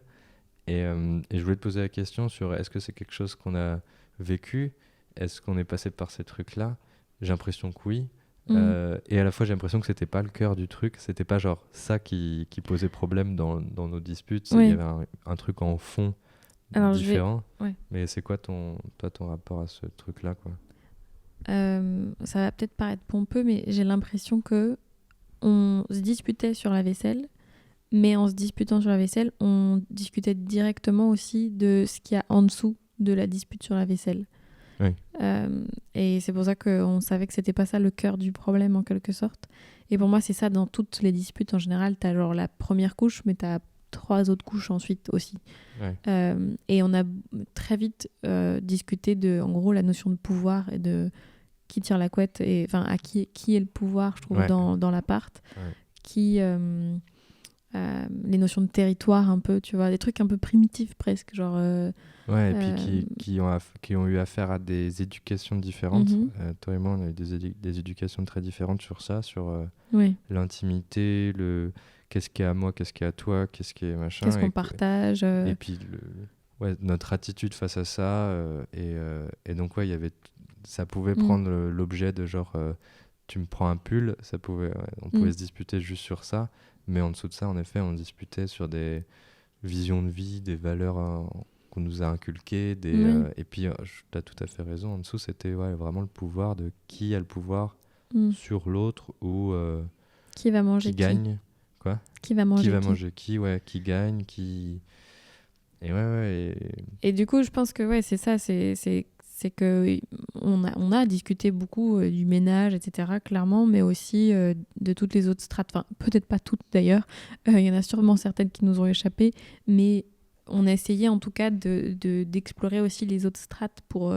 Et je voulais te poser la question sur est-ce que c'est quelque chose qu'on a vécu? Est-ce qu'on est passé par ces trucs-là? J'ai l'impression que oui. Et à la fois, j'ai l'impression que c'était pas le cœur du truc. C'était pas genre ça qui posait problème dans nos disputes. Il y avait un truc en fond différent. Mais c'est quoi ton rapport à ce truc-là, quoi? Ça va peut-être paraître pompeux, mais j'ai l'impression que on se disputait sur la vaisselle. Mais en se disputant sur la vaisselle, on discutait directement aussi de ce qu'il y a en dessous de la dispute sur la vaisselle. Et c'est pour ça qu'on savait que c'était pas ça le cœur du problème, en quelque sorte. Et pour moi, c'est ça dans toutes les disputes en général. T'as genre la première couche, mais t'as 3 autres couches ensuite aussi. Et on a très vite discuté de, en gros, la notion de pouvoir et de qui tire la couette, et enfin à qui est le pouvoir, je trouve, dans l'appart. Qui... les notions de territoire un peu, tu vois, des trucs un peu primitifs presque, genre et puis qui ont eu affaire à des éducations différentes. Toi et moi on a eu des éducations très différentes sur ça, sur l'intimité, qu'est-ce qui est à moi, qu'est-ce qui est à toi, qu'est-ce qui est machin, qu'est-ce qu'on partage, et puis notre attitude face à ça, et donc il y avait ça pouvait prendre l'objet de genre tu me prends un pull, on pouvait se disputer juste sur ça. Mais en dessous de ça, en effet, on disputait sur des visions de vie, des valeurs qu'on nous a inculquées. Et puis, tu as tout à fait raison. En dessous, c'était vraiment le pouvoir de qui a le pouvoir sur l'autre, ou qui va manger qui gagne. Quoi ? Qui va manger qui gagne, qui... Et du coup, je pense que c'est ça, c'est que on a discuté beaucoup du ménage, etc., clairement, mais aussi de toutes les autres strates. Enfin, peut-être pas toutes d'ailleurs. Il y en a sûrement certaines qui nous ont échappé, mais on a essayé en tout cas d'explorer aussi les autres strates pour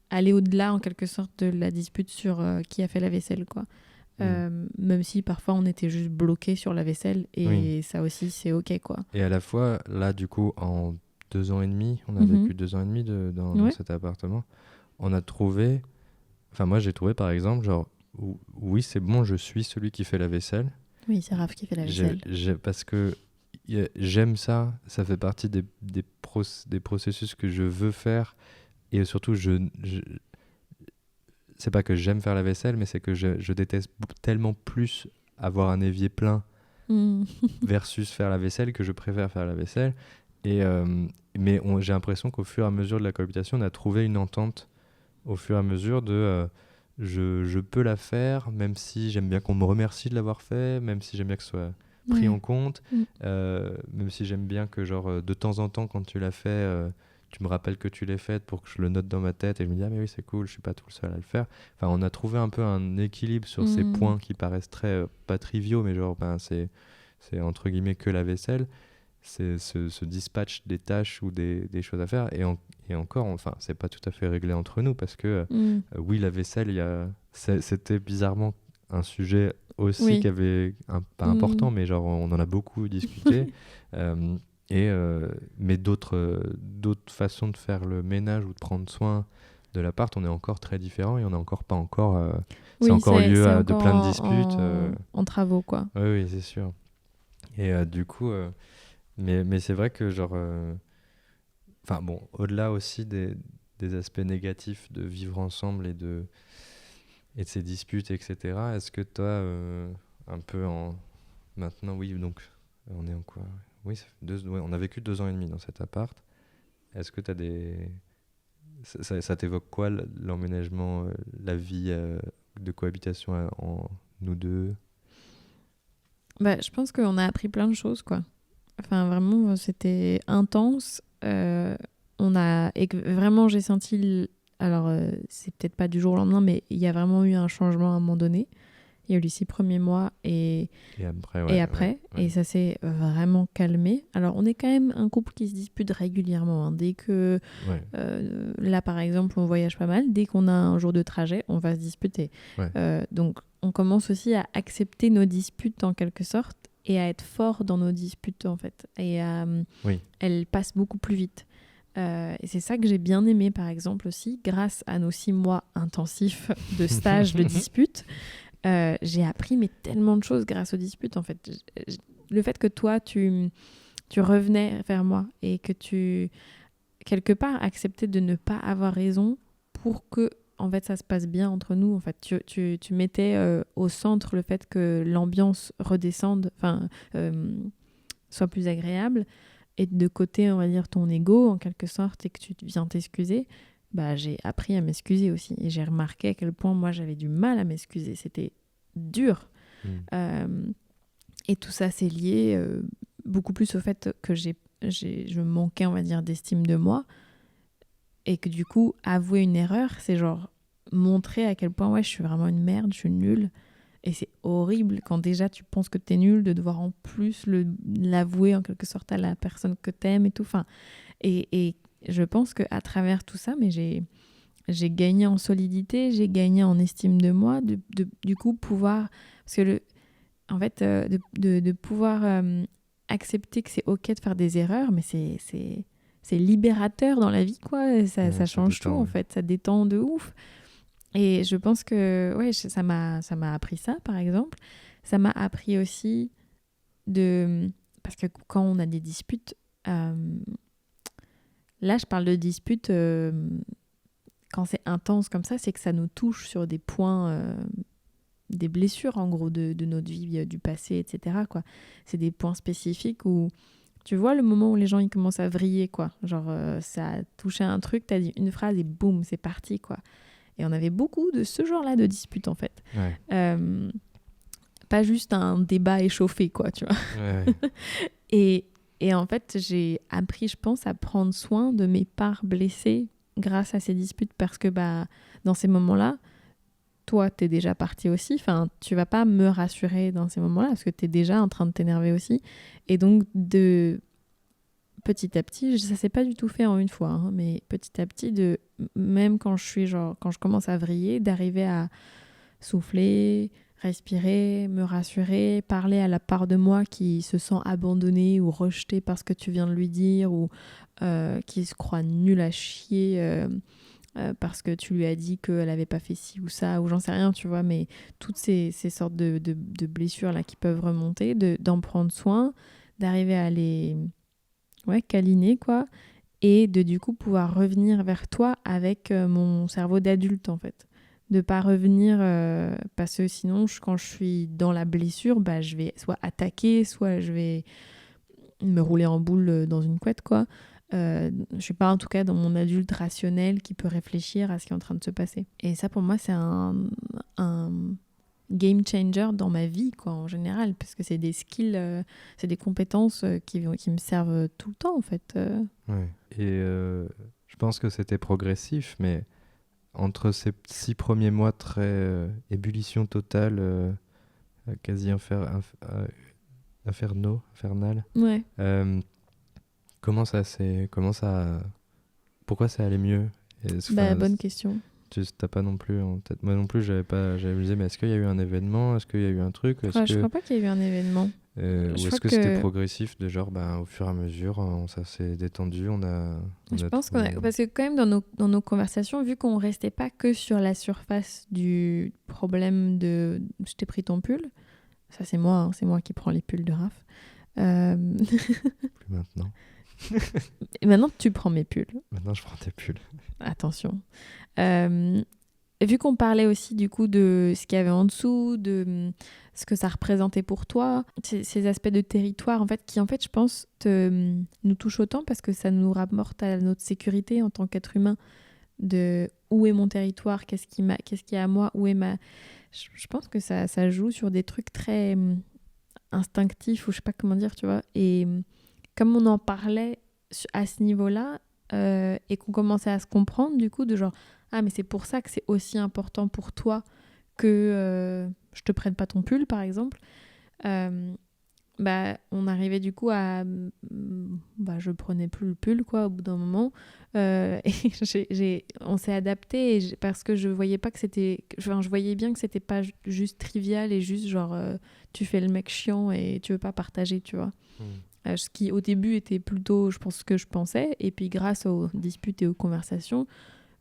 aller au-delà, en quelque sorte, de la dispute sur qui a fait la vaisselle, quoi. Même si parfois on était juste bloqué sur la vaisselle, et ça aussi c'est ok, quoi. Et à la fois, là, du coup, en 2 ans et demi, on a vécu 2 ans et demi dans cet appartement, on a trouvé Enfin, moi, j'ai trouvé, par exemple, genre, oui, c'est bon, je suis celui qui fait la vaisselle. Oui, c'est Raph qui fait la vaisselle. Parce que j'aime ça, ça fait partie des processus que je veux faire. Et surtout, c'est pas que j'aime faire la vaisselle, mais c'est que je déteste tellement plus avoir un évier plein versus faire la vaisselle que je préfère faire la vaisselle. Et, mais j'ai l'impression qu'au fur et à mesure de la cohabitation, on a trouvé une entente au fur et à mesure de je peux la faire, même si j'aime bien qu'on me remercie de l'avoir fait, même si j'aime bien que ce soit pris en compte, même si j'aime bien que genre de temps en temps quand tu l'as fait, tu me rappelles que tu l'as faite pour que je le note dans ma tête et je me dis ah mais oui c'est cool, je suis pas tout seul à le faire. Enfin on a trouvé un peu un équilibre sur ces points qui paraissent très pas triviaux, mais genre ben c'est entre guillemets que la vaisselle. C'est ce dispatch des tâches ou des choses à faire et encore enfin c'est pas tout à fait réglé entre nous parce que oui la vaisselle c'était bizarrement un sujet aussi qui avait pas important mais genre on en a beaucoup discuté mais d'autres façons de faire le ménage ou de prendre soin de l'appart on est encore très différents et on n'a encore pas encore c'est encore lieu à de plein de disputes en travaux quoi. Oui c'est sûr et du coup mais c'est vrai que genre enfin bon au-delà aussi des aspects négatifs de vivre ensemble et de ces disputes etc. Est-ce que toi un peu maintenant oui donc on est en quoi oui ça fait on a vécu 2 ans et demi dans cet appart. Est-ce que t'as ça t'évoque quoi l'emménagement la vie de cohabitation en nous deux? Bah je pense qu'on a appris plein de choses quoi. Enfin, vraiment, c'était intense. Et vraiment, j'ai senti... Alors, c'est peut-être pas du jour au lendemain, mais il y a vraiment eu un changement à un moment donné. Il y a eu les 6 premiers mois et après. Et ça s'est vraiment calmé. Alors, on est quand même un couple qui se dispute régulièrement. Hein. Dès que... là, par exemple, on voyage pas mal. Dès qu'on a un jour de trajet, on va se disputer. Donc, on commence aussi à accepter nos disputes en quelque sorte et à être fort dans nos disputes en fait et elles passent beaucoup plus vite et c'est ça que j'ai bien aimé par exemple aussi grâce à nos 6 mois intensifs de stage de disputes j'ai appris mais tellement de choses grâce aux disputes en fait le fait que toi tu revenais vers moi et que tu quelque part acceptais de ne pas avoir raison pour que en fait ça se passe bien entre nous en fait tu mettais au centre le fait que l'ambiance redescende soit plus agréable et de côté on va dire ton ego en quelque sorte et que tu viens t'excuser bah j'ai appris à m'excuser aussi et j'ai remarqué à quel point moi j'avais du mal à m'excuser c'était dur et tout ça c'est lié beaucoup plus au fait que je manquais on va dire d'estime de moi et que du coup avouer une erreur c'est genre montrer à quel point je suis vraiment une merde, je suis nulle et c'est horrible quand déjà tu penses que t'es nulle de devoir en plus l'avouer en quelque sorte à la personne que t'aimes et tout enfin, et je pense qu'à travers tout ça mais j'ai gagné en solidité, j'ai gagné en estime de moi du coup pouvoir parce que en fait de pouvoir accepter que c'est ok de faire des erreurs mais c'est libérateur dans la vie quoi ça change tout en fait ça détend de ouf et je pense que ça m'a appris ça par exemple ça m'a appris aussi parce que quand on a des disputes là je parle de disputes quand c'est intense comme ça c'est que ça nous touche sur des points des blessures en gros de notre vie du passé etc quoi c'est des points spécifiques où tu vois le moment où les gens ils commencent à vriller quoi genre ça a touché un truc t'as dit une phrase et boum c'est parti quoi et on avait beaucoup de ce genre là de disputes en fait pas juste un débat échauffé quoi tu vois et en fait j'ai appris je pense à prendre soin de mes parts blessées grâce à ces disputes parce que bah dans ces moments là toi t'es déjà parti aussi enfin tu vas pas me rassurer dans ces moments là parce que t'es déjà en train de t'énerver aussi et donc de petit à petit ça s'est pas du tout fait en une fois hein, mais petit à petit même quand je commence à vriller d'arriver à souffler respirer me rassurer parler à la part de moi qui se sent abandonnée ou rejetée par ce que tu viens de lui dire ou qui se croit nulle à chier parce que tu lui as dit qu'elle avait pas fait ci ou ça, ou j'en sais rien, tu vois, mais toutes ces sortes de blessures là qui peuvent remonter, d'en prendre soin, d'arriver à les câliner, quoi, et de du coup pouvoir revenir vers toi avec mon cerveau d'adulte, en fait. De pas revenir, parce que sinon, quand je suis dans la blessure, bah, je vais soit attaquer, soit je vais me rouler en boule dans une couette, quoi. Je suis pas en tout cas dans mon adulte rationnel qui peut réfléchir à ce qui est en train de se passer. Et ça, pour moi, c'est un game changer dans ma vie, quoi, en général, parce que c'est des skills, c'est des compétences qui me servent tout le temps, en fait. Ouais. Et je pense que c'était progressif, mais entre ces 6 premiers mois très ébullition totale, quasi infernal, Ouais. pourquoi ça allait mieux? Bonne question. T'as pas non plus en tête. Moi non plus, j'avais me disais, mais est-ce qu'il y a eu un événement? Est-ce qu'il y a eu un truc? Je crois pas qu'il y ait eu un événement. Ou est-ce que c'était progressif, de genre, au fur et à mesure, ça s'est détendu, je pense parce que quand même dans nos conversations, vu qu'on restait pas que sur la surface du problème de je t'ai pris ton pull, ça c'est moi qui prends les pulls de Raph. Plus maintenant. Et maintenant tu prends mes pulls. Maintenant je prends tes pulls. Attention. Vu qu'on parlait aussi du coup de ce qu'il y avait en dessous, de ce que ça représentait pour toi, ces aspects de territoire en fait, qui en fait je pense nous touchent autant parce que ça nous rapporte à notre sécurité en tant qu'être humain, de où est mon territoire, qu'est-ce qui est à moi, où est ma... Je pense que ça joue sur des trucs très instinctifs ou je sais pas comment dire, tu vois. Et comme on en parlait à ce niveau-là et qu'on commençait à se comprendre du coup de genre ah mais c'est pour ça que c'est aussi important pour toi que je te prenne pas ton pull par exemple, on arrivait du coup à je prenais plus le pull quoi au bout d'un moment et on s'est adapté parce que je voyais pas que c'était, je voyais bien que c'était pas juste trivial et juste genre tu fais le mec chiant et tu veux pas partager, tu vois. Ce qui au début était plutôt je pense ce que je pensais, et puis grâce aux disputes et aux conversations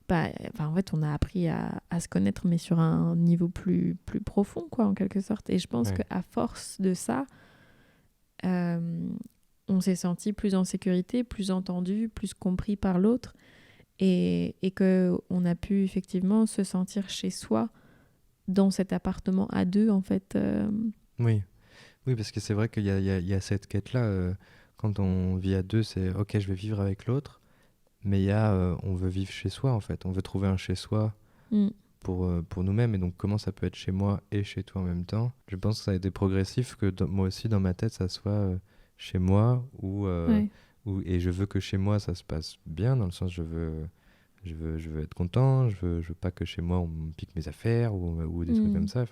en fait on a appris à se connaître mais sur un niveau plus profond quoi en quelque sorte, et je pense qu'à force de ça on s'est senti plus en sécurité, plus entendu, plus compris par l'autre, et qu'on a pu effectivement se sentir chez soi dans cet appartement à deux en fait. Oui, parce que c'est vrai qu'il y a cette quête-là, quand on vit à deux, c'est ok je vais vivre avec l'autre, mais il y a on veut vivre chez soi en fait, on veut trouver un chez soi pour nous-mêmes, et donc comment ça peut être chez moi et chez toi en même temps. Je pense que ça a été progressif, que moi aussi dans ma tête ça soit chez moi et je veux que chez moi ça se passe bien, dans le sens je veux être content, je veux pas que chez moi on me pique mes affaires ou des trucs comme ça.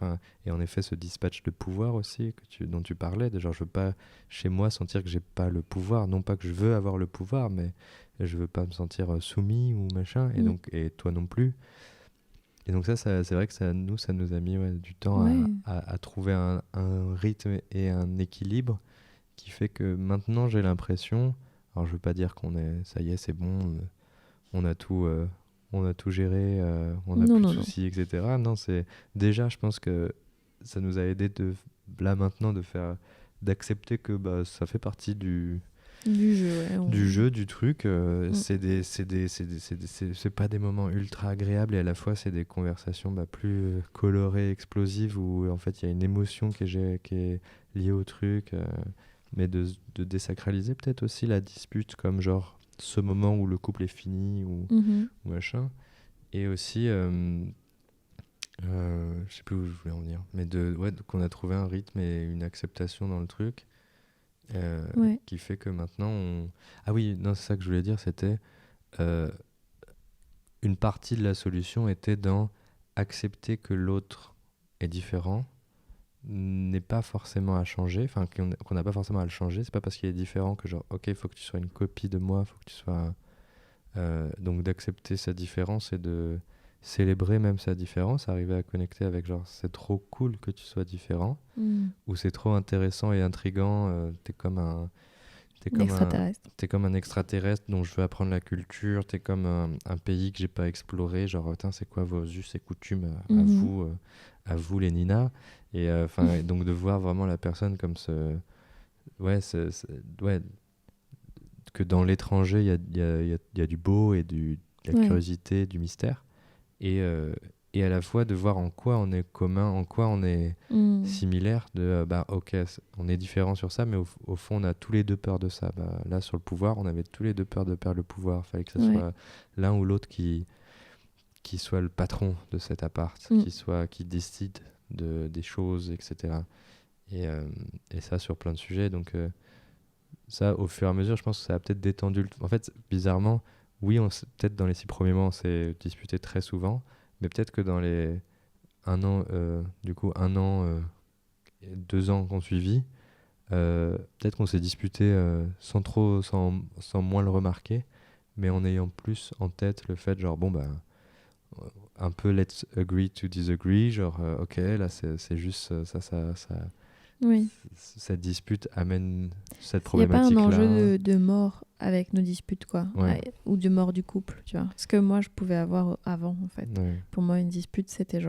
Et en effet ce dispatch de pouvoir aussi dont tu parlais, de genre je veux pas chez moi sentir que j'ai pas le pouvoir, non pas que je veux avoir le pouvoir, mais je veux pas me sentir soumis ou machin, et toi non plus. Et donc ça c'est vrai que ça nous a mis du temps à trouver un rythme et un équilibre qui fait que maintenant j'ai l'impression, alors je veux pas dire ça y est c'est bon, on a tout géré, on a plus de soucis, etc. Non, c'est déjà, je pense que ça nous a aidé là maintenant d'accepter que ça fait partie du jeu, du truc. C'est pas des moments ultra agréables, et à la fois c'est des conversations plus colorées, explosives, où en fait il y a une émotion qui est liée au truc, mais de désacraliser peut-être aussi la dispute comme genre ce moment où le couple est fini ou machin, et aussi je sais plus où je voulais en venir, mais qu'on a trouvé un rythme et une acceptation dans le truc qui fait que maintenant ah oui, non, c'est ça que je voulais dire, c'était une partie de la solution était dans accepter que l'autre est différent, n'est pas forcément à changer, qu'on n'a pas forcément à le changer. C'est pas parce qu'il est différent que genre ok, il faut que tu sois une copie de moi, faut que tu sois donc d'accepter sa différence et de célébrer même sa différence, arriver à connecter avec genre c'est trop cool que tu sois différent, ou c'est trop intéressant et intriguant, t'es comme un extraterrestre dont je veux apprendre la culture, t'es comme un pays que j'ai pas exploré, genre c'est quoi vos us et coutumes à vous les Nina, et donc de voir vraiment la personne comme ouais, ouais, que dans l'étranger il y a du beau et de la curiosité, du mystère, et à la fois de voir en quoi on est commun, en quoi on est similaire, ok, on est différent sur ça, mais au fond on a tous les deux peur de ça. Là sur le pouvoir, on avait tous les deux peur de perdre le pouvoir, fallait que ce soit l'un ou l'autre qui soit le patron de cet appart, qui décide des choses, etc. Et ça sur plein de sujets, donc ça au fur et à mesure je pense que ça a peut-être détendu en fait bizarrement, oui, peut-être dans les 6 premiers mois on s'est disputé très souvent, mais peut-être que dans les 1 an, 2 ans qu'on suivit, peut-être qu'on s'est disputé sans moins le remarquer, mais en ayant plus en tête le fait genre un peu let's agree to disagree, genre ok là c'est juste ça oui. Cette dispute amène cette problématique-là. Il n'y a pas un enjeu de mort avec nos disputes, quoi. Ou de mort du couple, tu vois. Ce que moi, je pouvais avoir avant, en fait. Ouais. Pour moi, une dispute, c'était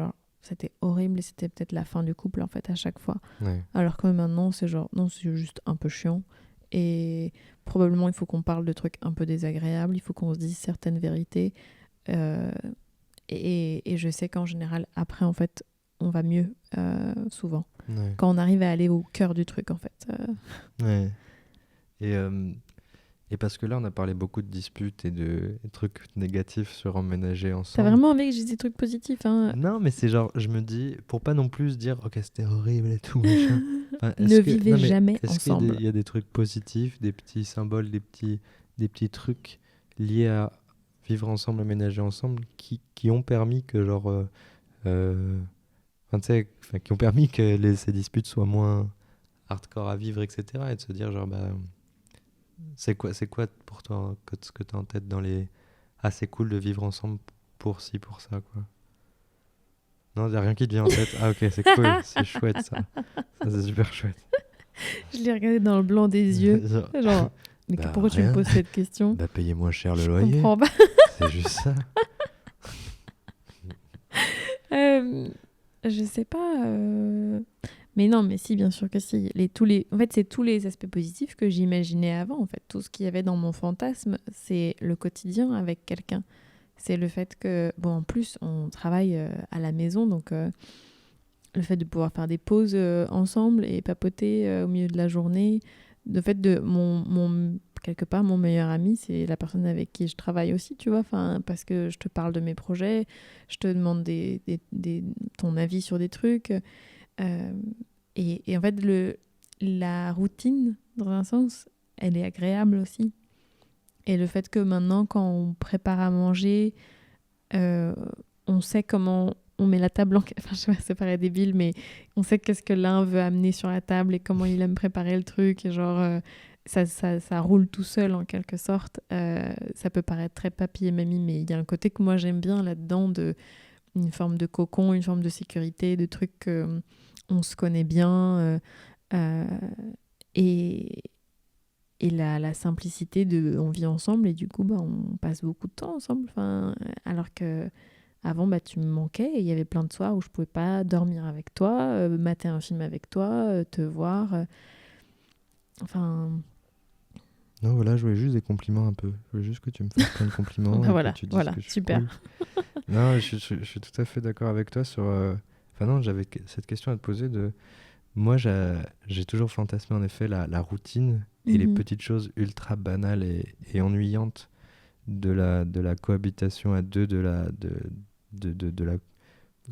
horrible et c'était peut-être la fin du couple, en fait, à chaque fois. Ouais. Alors que maintenant, c'est non, c'est juste un peu chiant. Et probablement, il faut qu'on parle de trucs un peu désagréables. Il faut qu'on se dise certaines vérités. Et je sais qu'en général, après, en fait, on va mieux, souvent. Ouais. Quand on arrive à aller au cœur du truc, en fait. Ouais. Et parce que là, on a parlé beaucoup de disputes et de trucs négatifs sur emménager ensemble. T'as vraiment envie que j'ai des trucs positifs, hein? Non, mais c'est genre, je me dis, pour pas non plus dire, ok, c'était horrible et tout, machin. Ne vivez jamais ensemble. Est-ce qu'il y a des trucs positifs, des petits symboles, des petits trucs liés à vivre ensemble, aménager ensemble, qui ont permis que, genre, qui ont permis que ces disputes soient moins hardcore à vivre, etc. Et de se dire, genre, c'est quoi pour toi ce que tu as en tête dans les... Ah, c'est cool de vivre ensemble pour ci, pour ça, quoi. Non, il n'y a rien qui te vient en tête. Ah, ok, c'est cool, c'est chouette, ça. Ça, c'est super chouette. Je l'ai regardé dans le blanc des yeux. Genre, mais pourquoi tu me poses cette question? Payer moins cher le loyer. Je comprends pas. C'est juste ça. Je sais pas. Mais non, mais si, bien sûr que si. En fait, c'est tous les aspects positifs que j'imaginais avant. En fait, tout ce qu'il y avait dans mon fantasme, c'est le quotidien avec quelqu'un. C'est le fait que, en plus, on travaille à la maison, donc le fait de pouvoir faire des pauses ensemble et papoter au milieu de la journée. Le fait de quelque part, mon meilleur ami, c'est la personne avec qui je travaille aussi, tu vois, parce que je te parle de mes projets, je te demande ton avis sur des trucs. Et en fait, la routine, dans un sens, elle est agréable aussi. Et le fait que maintenant, quand on prépare à manger, on sait comment on met la table Enfin, je sais pas, ça paraît débile, mais on sait qu'est-ce que l'un veut amener sur la table et comment il aime préparer le truc. Et genre, ça roule tout seul, en quelque sorte. Ça peut paraître très papy et mamie, mais il y a un côté que moi, j'aime bien là-dedans, une forme de cocon, une forme de sécurité, de trucs on se connaît bien. Et la simplicité on vit ensemble et du coup on passe beaucoup de temps ensemble, alors que avant tu me manquais et il y avait plein de soirs où je pouvais pas dormir avec toi, mater un film avec toi, te voir, non, voilà, je voulais juste des compliments un peu, je voulais juste que tu me fasses plein de compliments. Voilà, que tu dises que je suis super cool. Non, je suis tout à fait d'accord avec toi sur non, j'avais cette question à te poser de... Moi, j'ai toujours fantasmé en effet la routine et les petites choses ultra banales et ennuyantes de la cohabitation à deux, de la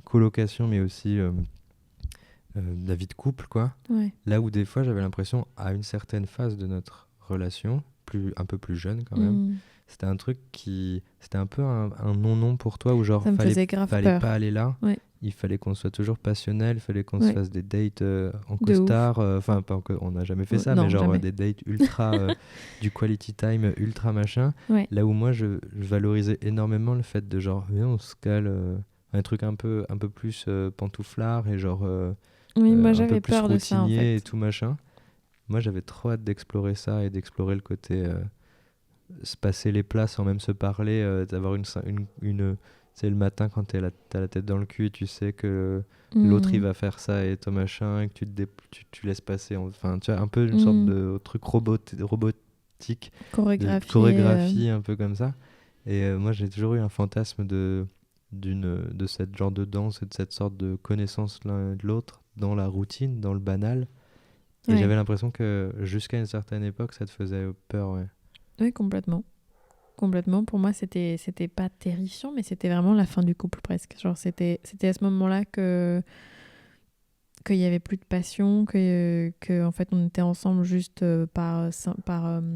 colocation, mais aussi de la vie de couple, quoi. Ouais. Là où des fois, j'avais l'impression, à une certaine phase de notre relation, un peu plus jeune quand même, c'était un truc c'était un peu un non-non pour toi, où genre, fallait pas aller là. Ouais. Il fallait qu'on soit toujours passionnel, il fallait qu'on se fasse des dates en costard. On n'a jamais fait ça, non, mais genre jamais. des dates ultra, du quality time ultra machin. Ouais. Là où moi, je valorisais énormément le fait de genre, viens, on se cale un truc un peu plus pantouflard et genre oui, moi un j'avais peu plus peur de ça en fait. et tout machin. moi, j'avais trop hâte d'explorer ça et d'explorer le côté se passer les plats sans même se parler, d'avoir c'est le matin quand t'as la tête dans le cul, tu sais que l'autre il va faire ça et toi machin, et que tu laisses passer. Enfin, tu as un peu une sorte de truc robotique, de chorégraphie un peu comme ça. Et moi, j'ai toujours eu un fantasme de cette genre de danse et de cette sorte de connaissance l'un de l'autre dans la routine, dans le banal. Et j'avais l'impression que jusqu'à une certaine époque, ça te faisait peur, ouais. Oui, complètement. Complètement. Pour moi, c'était pas terrifiant, mais c'était vraiment la fin du couple presque. Genre, c'était à ce moment-là qu'il y avait plus de passion, que en fait, on était ensemble juste par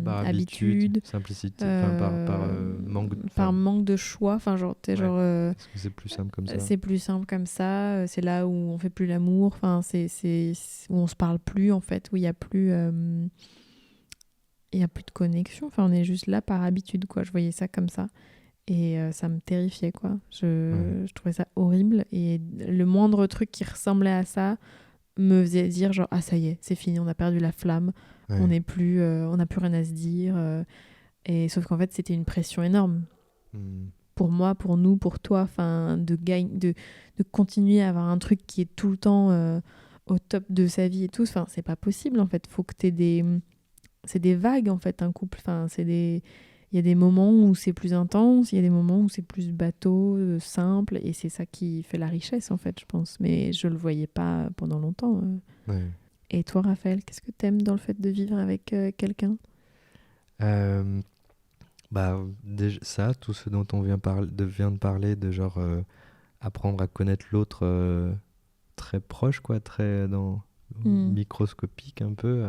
habitude, simplicité, par manque de choix. Enfin, genre, ouais, genre, parce que c'est plus simple comme ça. C'est plus simple comme ça. C'est là où on fait plus l'amour. Enfin, c'est où on se parle plus en fait, où il y a plus de connexion. Enfin, on est juste là par habitude, quoi. Je voyais ça comme ça. Et ça me terrifiait, quoi. Je trouvais ça horrible. Et le moindre truc qui ressemblait à ça me faisait dire genre, ah, ça y est, c'est fini, on a perdu la flamme. Ouais. On n'a plus rien à se dire. Et sauf qu'en fait, c'était une pression énorme. Pour moi, pour nous, pour toi. Enfin, de continuer à avoir un truc qui est tout le temps au top de sa vie et tout. Enfin, c'est pas possible, en fait. Faut que t'aies des... C'est des vagues, en fait, un couple. Enfin, il y a des moments où c'est plus intense, il y a des moments où c'est plus bateau, simple, et c'est ça qui fait la richesse, en fait, je pense. Mais je le voyais pas pendant longtemps. Ouais. Et toi, Raphaël, qu'est-ce que t'aimes dans le fait de vivre avec quelqu'un ? Déjà, ça, tout ce dont on vient de parler, de genre apprendre à connaître l'autre très proche, quoi, très microscopique un peu,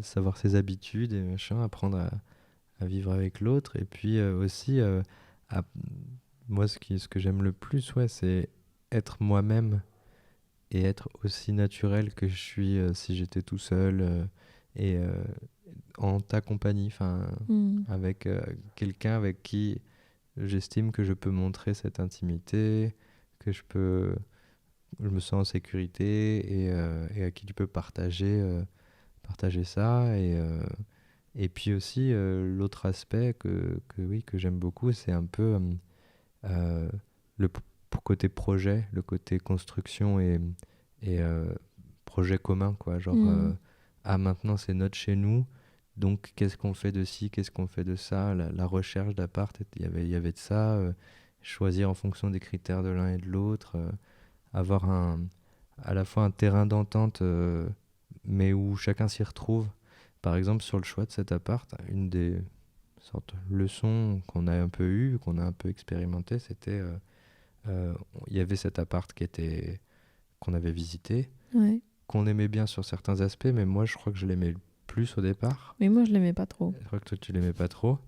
savoir ses habitudes et machin, apprendre à vivre avec l'autre. Et puis aussi, moi, ce que j'aime le plus, ouais, c'est être moi-même et être aussi naturel que je suis si j'étais tout seul et en ta compagnie, avec quelqu'un avec qui j'estime que je peux montrer cette intimité, que je me sens en sécurité et à qui tu peux partager ça. Et puis aussi, l'autre aspect que j'aime beaucoup, c'est un peu le côté projet, le côté construction et projet commun, quoi. Genre, maintenant c'est notre chez nous, donc qu'est-ce qu'on fait de ci, qu'est-ce qu'on fait de ça, la recherche d'appart, il y avait de ça, choisir en fonction des critères de l'un et de l'autre, avoir à la fois un terrain d'entente, mais où chacun s'y retrouve. Par exemple, sur le choix de cet appart, une des sortes de leçons qu'on a un peu eues, qu'on a un peu expérimenté, c'était il y avait cet appart qu'on avait visité, qu'on aimait bien sur certains aspects, mais moi je crois que je l'aimais plus au départ. Mais moi je l'aimais pas trop. Je crois que toi tu l'aimais pas trop.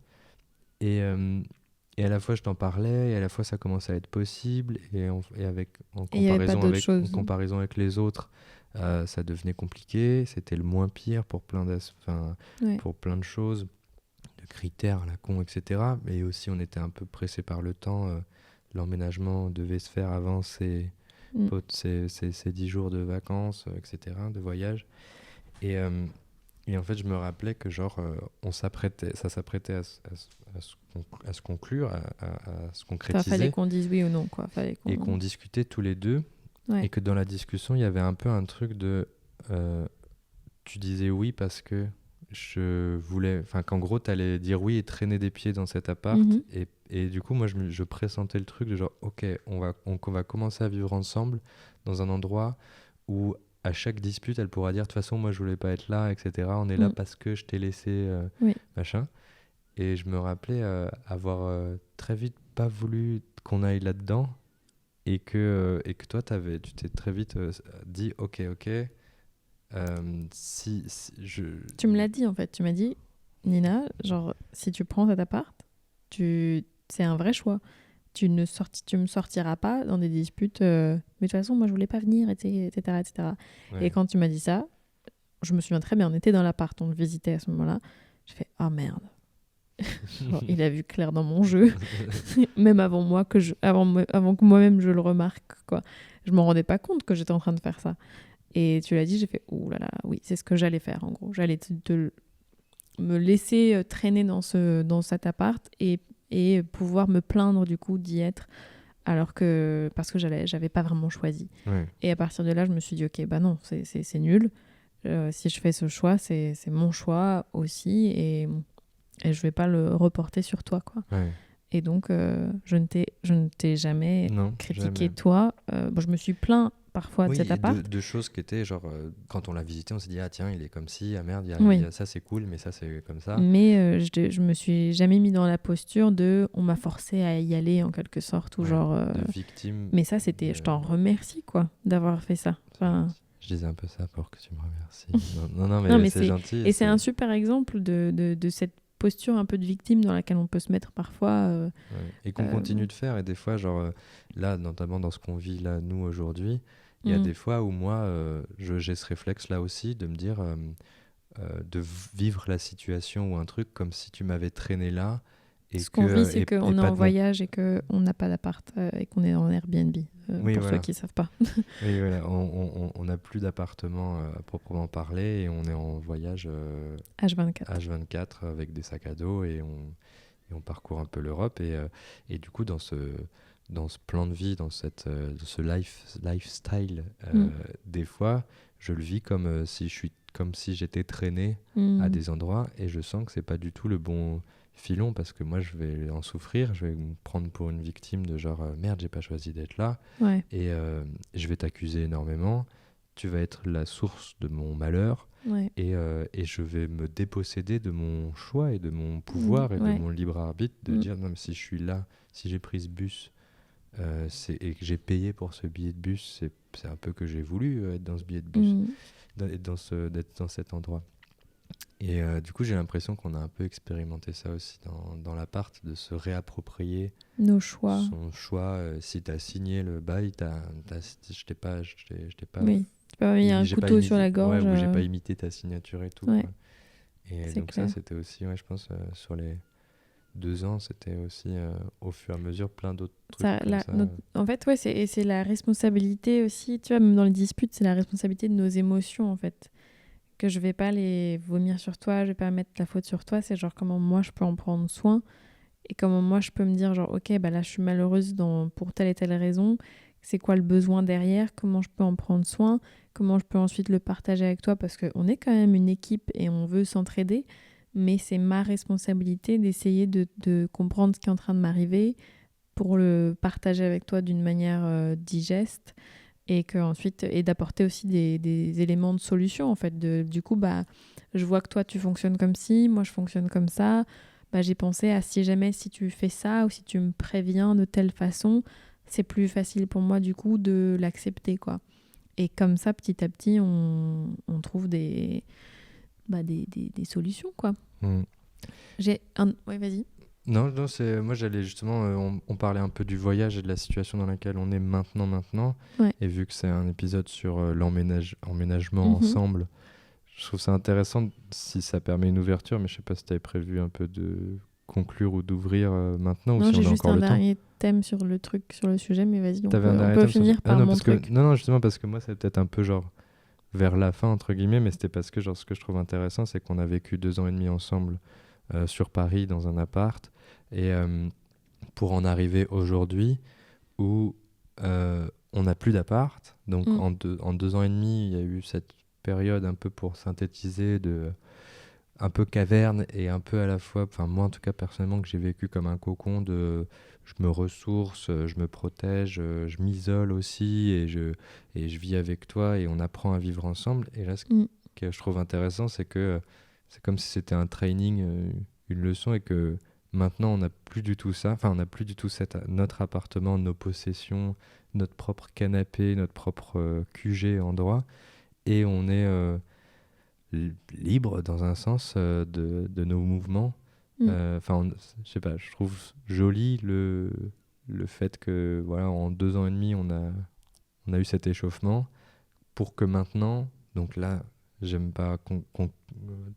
Et à la fois je t'en parlais, et à la fois ça commençait à être possible, en comparaison avec les autres, ça devenait compliqué, c'était le moins pire pour plein de choses, de critères à la con, etc. Mais aussi on était un peu pressé par le temps, l'emménagement devait se faire avant ces 10 jours de vacances, etc., de voyage. Et en fait, je me rappelais que genre, ça s'apprêtait à se conclure, à se concrétiser. Fallait qu'on dise oui ou non, quoi. Et qu'on discutait tous les deux. Ouais. Et que dans la discussion, il y avait un peu un truc de... tu disais oui parce que je voulais... Enfin, qu'en gros, t'allais dire oui et traîner des pieds dans cet appart. Et du coup, moi, je pressentais le truc de genre, ok, on va commencer à vivre ensemble dans un endroit où à chaque dispute, elle pourra dire de toute façon, moi, je voulais pas être là, etc. On est là parce que je t'ai laissé, machin. Et je me rappelais avoir très vite pas voulu qu'on aille là-dedans et que toi, tu t'es très vite dit, ok. Tu me l'as dit, en fait. Tu m'as dit, Nina, genre, si tu prends cet appart, c'est un vrai choix. Tu me sortiras pas dans des disputes, mais de toute façon, moi, je voulais pas venir, etc. Ouais. Et quand tu m'as dit ça, je me souviens très bien, on était dans l'appart, on le visitait à ce moment-là. J'ai fait, oh merde. Genre, il a vu clair dans mon jeu, même avant que moi-même je le remarque, quoi. Je m'en rendais pas compte que j'étais en train de faire ça. Et tu l'as dit, j'ai fait, ouh là là, oui, c'est ce que j'allais faire en gros. J'allais me laisser traîner dans cet appart et pouvoir me plaindre du coup d'y être parce que j'avais pas vraiment choisi. Ouais. Et à partir de là, je me suis dit, ok, bah non, c'est nul. Si je fais ce choix, c'est mon choix aussi et je vais pas le reporter sur toi, quoi. Ouais. Et donc, je ne t'ai jamais Non, critiqué, jamais. toi. Bon, je me suis plaint parfois de Oui, cet et appart. de choses qui étaient genre, quand on l'a visité, on s'est dit, ah tiens, il est comme ci, ah merde, Oui. ça c'est cool, mais ça c'est comme ça. Mais je me suis jamais mis dans la posture de on m'a forcé à y aller en quelque sorte ou Ouais, genre de victime. mais ça c'était je t'en remercie quoi d'avoir fait ça. Enfin, Je disais un peu ça pour que tu me remercies. Non, non, mais mais c'est gentil. et c'est un super exemple de cette posture un peu de victime dans laquelle on peut se mettre parfois. Ouais. Et qu'on continue de faire. Et des fois, genre, là, notamment dans ce qu'on vit là, nous, aujourd'hui, il y a des fois où moi, j'ai ce réflexe-là aussi de me dire, de vivre la situation ou un truc comme si tu m'avais traîné là. Et ce qu'on vit, c'est et qu'on est pas en de voyage et qu'on n'a pas d'appart et qu'on est en Airbnb, Oui, pour voilà. ceux qui ne savent pas. Oui, voilà. On n'a plus d'appartement à proprement parler et on est en voyage H24. H24 avec des sacs à dos et on parcourt un peu l'Europe. Et du coup, dans ce plan de vie, dans ce lifestyle, des fois, je le vis comme si j'étais traîné à des endroits et je sens que c'est pas du tout le bon filon parce que moi je vais en souffrir, je vais me prendre pour une victime de genre merde, j'ai pas choisi d'être là. Ouais. Et je vais t'accuser énormément, tu vas être la source de mon malheur. Ouais. Et je vais me déposséder de mon choix et de mon pouvoir et de mon libre arbitre de dire non mais si je suis là, si j'ai pris ce bus et que j'ai payé pour ce billet de bus, c'est un peu que j'ai voulu être dans ce billet de bus, d'être dans cet endroit. Et du coup j'ai l'impression qu'on a un peu expérimenté ça aussi dans l'appart, de se réapproprier nos choix. son choix. Si tu as signé le bail, je t'ai pas oui. Tu peux mis un couteau sur la gorge. Ouais, ou j'ai pas imité ta signature et tout. Ouais. Quoi. Et donc clair. ça, c'était aussi, ouais, je pense, sur les 2 ans, c'était aussi au fur et à mesure plein d'autres trucs comme ça. En fait, ouais, c'est la responsabilité aussi. Tu vois, même dans les disputes, c'est la responsabilité de nos émotions, en fait. Que je vais pas les vomir sur toi, je vais pas mettre la faute sur toi. C'est genre comment moi, je peux en prendre soin. Et comment moi, je peux me dire, genre, ok, bah là, je suis malheureuse pour telle et telle raison. C'est quoi le besoin derrière? Comment je peux en prendre soin? Comment je peux ensuite le partager avec toi? Parce qu'on est quand même une équipe et on veut s'entraider. Mais c'est ma responsabilité d'essayer de comprendre ce qui est en train de m'arriver pour le partager avec toi d'une manière digeste et d'apporter aussi des éléments de solution en fait. Du coup, bah, je vois que toi tu fonctionnes comme ci, moi je fonctionne comme ça. Bah, j'ai pensé à si tu fais ça ou si tu me préviens de telle façon, c'est plus facile pour moi du coup de l'accepter quoi. Et comme ça, petit à petit, on trouve des solutions quoi. Ouais, vas-y. Non, moi j'allais justement, on parlait un peu du voyage et de la situation dans laquelle on est maintenant. Ouais. Et vu que c'est un épisode sur l'emménagement ensemble, je trouve ça intéressant si ça permet une ouverture, mais je sais pas si tu avais prévu un peu de conclure ou d'ouvrir maintenant ou si on a encore le temps. Non, j'ai juste un dernier thème sur le sujet, mais vas-y, on peut finir par mon truc. Non, justement parce que moi c'est peut-être un peu genre vers la fin entre guillemets, mais c'était parce que genre ce que je trouve intéressant, c'est qu'on a vécu 2 ans et demi ensemble sur Paris dans un appart et pour en arriver aujourd'hui où on n'a plus d'appart, donc en 2 ans et demi il y a eu cette période un peu pour synthétiser un peu caverne et un peu à la fois, enfin moi en tout cas personnellement que j'ai vécu comme un cocon de je me ressource, je me protège, je m'isole aussi et je vis avec toi et on apprend à vivre ensemble. Et là ce que je trouve intéressant c'est que c'est comme si c'était un training, une leçon et que maintenant on n'a plus du tout ça, enfin on n'a plus du tout notre appartement, nos possessions, notre propre canapé, notre propre QG endroit et on est libre dans un sens de nos mouvements. Enfin, je sais pas, je trouve joli le fait que voilà, en 2 ans et demi, on a eu cet échauffement pour que maintenant, donc là, j'aime pas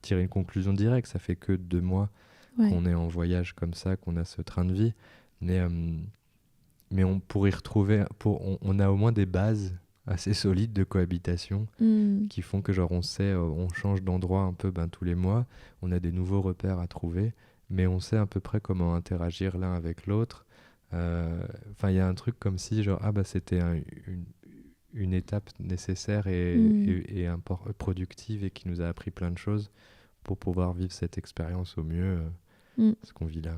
tirer une conclusion directe, ça fait que 2 mois qu'on est en voyage comme ça, qu'on a ce train de vie, mais on pourrait y retrouver, on a au moins des bases assez solides de cohabitation qui font que genre on sait, on change d'endroit un peu tous les mois, on a des nouveaux repères à trouver, mais on sait à peu près comment interagir l'un avec l'autre. Enfin, il y a un truc comme si genre c'était une étape nécessaire et productive et qui nous a appris plein de choses pour pouvoir vivre cette expérience au mieux, ce qu'on vit là.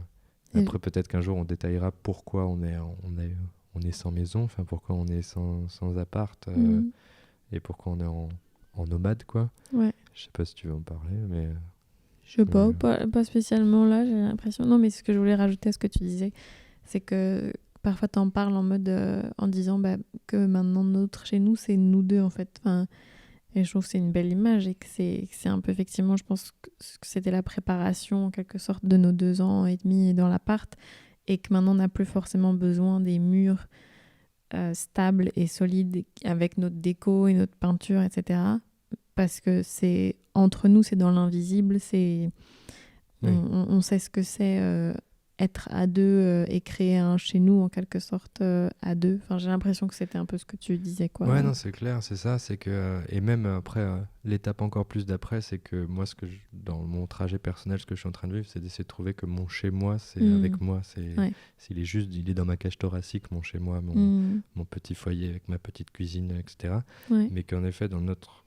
Après, peut-être qu'un jour, on détaillera pourquoi on est sans maison, enfin pourquoi on est sans appart et pourquoi on est en nomade, quoi. Ouais. Je sais pas si tu veux en parler, mais... Je sais pas spécialement là, j'ai l'impression. Non, mais ce que je voulais rajouter à ce que tu disais, c'est que parfois t'en parles en mode en disant que maintenant notre chez nous c'est nous deux en fait. Enfin, et je trouve que c'est une belle image et que c'est un peu effectivement, je pense que c'était la préparation en quelque sorte de nos 2 ans et demi dans l'appart et que maintenant on n'a plus forcément besoin des murs stables et solides avec notre déco et notre peinture, etc. Parce que c'est entre nous, c'est dans l'invisible, c'est on sait ce que c'est être à deux et créer un chez nous en quelque sorte à deux. Enfin, j'ai l'impression que c'était un peu ce que tu disais, quoi. Ouais, non, c'est clair, c'est ça, c'est que et même après l'étape encore plus d'après, c'est que moi dans mon trajet personnel, ce que je suis en train de vivre, c'est d'essayer de trouver que mon chez moi, c'est avec moi, il est dans ma cage thoracique, mon chez moi, mon petit foyer avec ma petite cuisine, etc. Mais qu'en effet dans notre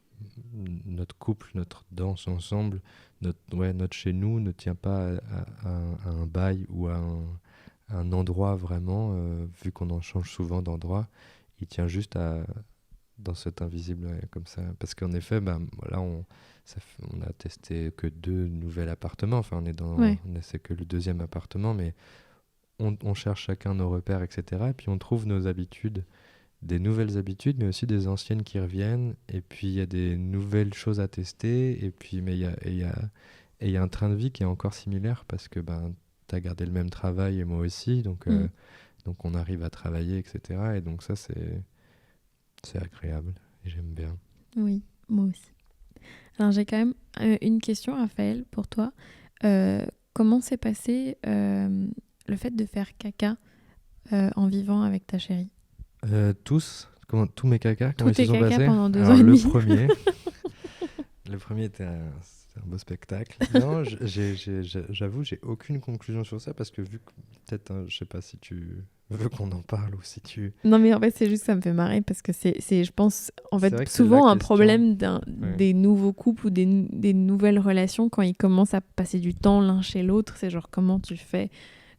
couple, notre danse ensemble, notre chez nous ne tient pas à un bail ou à un endroit vraiment, vu qu'on en change souvent d'endroit, il tient juste dans cet invisible comme ça. Parce qu'en effet, là, on a testé que 2 nouveaux appartements, enfin c'est que le 2e appartement, mais on cherche chacun nos repères, etc. Et puis on trouve nos habitudes, des nouvelles habitudes, mais aussi des anciennes qui reviennent. Et puis il y a des nouvelles choses à tester. Et puis il y a un train de vie qui est encore similaire parce que tu as gardé le même travail et moi aussi. Donc on arrive à travailler, etc. Et donc ça, c'est agréable. Et j'aime bien. Oui, moi aussi. Alors j'ai quand même une question, Raphaël, pour toi. Comment s'est passé le fait de faire caca en vivant avec ta chérie? Tous mes cacas, comment ils se sont passés pendant 2 ans Alors, et demi. le premier était un beau spectacle. Non, j'avoue, j'ai aucune conclusion sur ça parce que vu que peut-être, je sais pas si tu veux qu'on en parle ou si tu... Non, mais en fait, c'est juste ça me fait marrer parce que c'est je pense, en fait, souvent un problème des nouveaux couples ou des nouvelles relations quand ils commencent à passer du temps l'un chez l'autre. C'est genre comment tu fais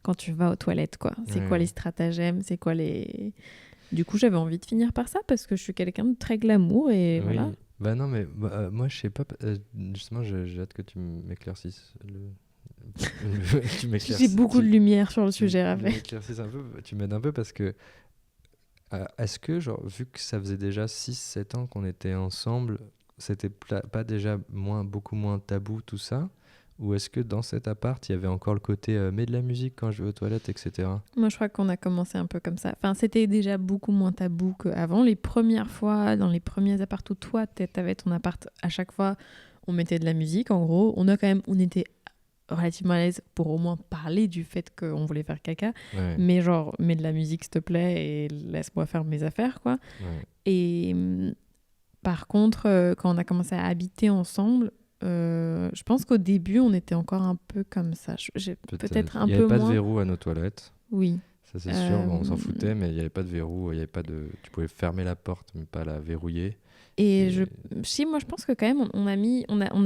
quand tu vas aux toilettes, quoi. C'est quoi les stratagèmes, c'est quoi les... Du coup, j'avais envie de finir par ça parce que je suis quelqu'un de très glamour et voilà. Bah non, mais moi, je sais pas. Justement, j'ai hâte que tu m'éclaircisses. J'ai beaucoup de lumière sur le sujet, Raphaël. Tu m'aides un peu parce que est-ce que, genre, vu que ça faisait déjà 6-7 ans qu'on était ensemble, c'était pas déjà beaucoup moins tabou tout ça? Ou est-ce que dans cet appart, il y avait encore le côté mets de la musique quand je vais aux toilettes, etc. Moi, je crois qu'on a commencé un peu comme ça. Enfin, c'était déjà beaucoup moins tabou qu'avant. Les premières fois, dans les premiers apparts où toi, t'avais ton appart, à chaque fois, on mettait de la musique. En gros, on était relativement à l'aise pour au moins parler du fait qu'on voulait faire caca. Ouais. Mais genre, mets de la musique, s'il te plaît, et laisse-moi faire mes affaires, quoi. Ouais. Et par contre, quand on a commencé à habiter ensemble, je pense qu'au début, on était encore un peu comme ça. Peut-être un peu moins. Il n'y avait pas de verrou à nos toilettes. Oui. Ça, c'est sûr. On s'en foutait, mais il n'y avait pas de verrou. Tu pouvais fermer la porte, mais pas la verrouiller. Et moi, je pense que quand même, on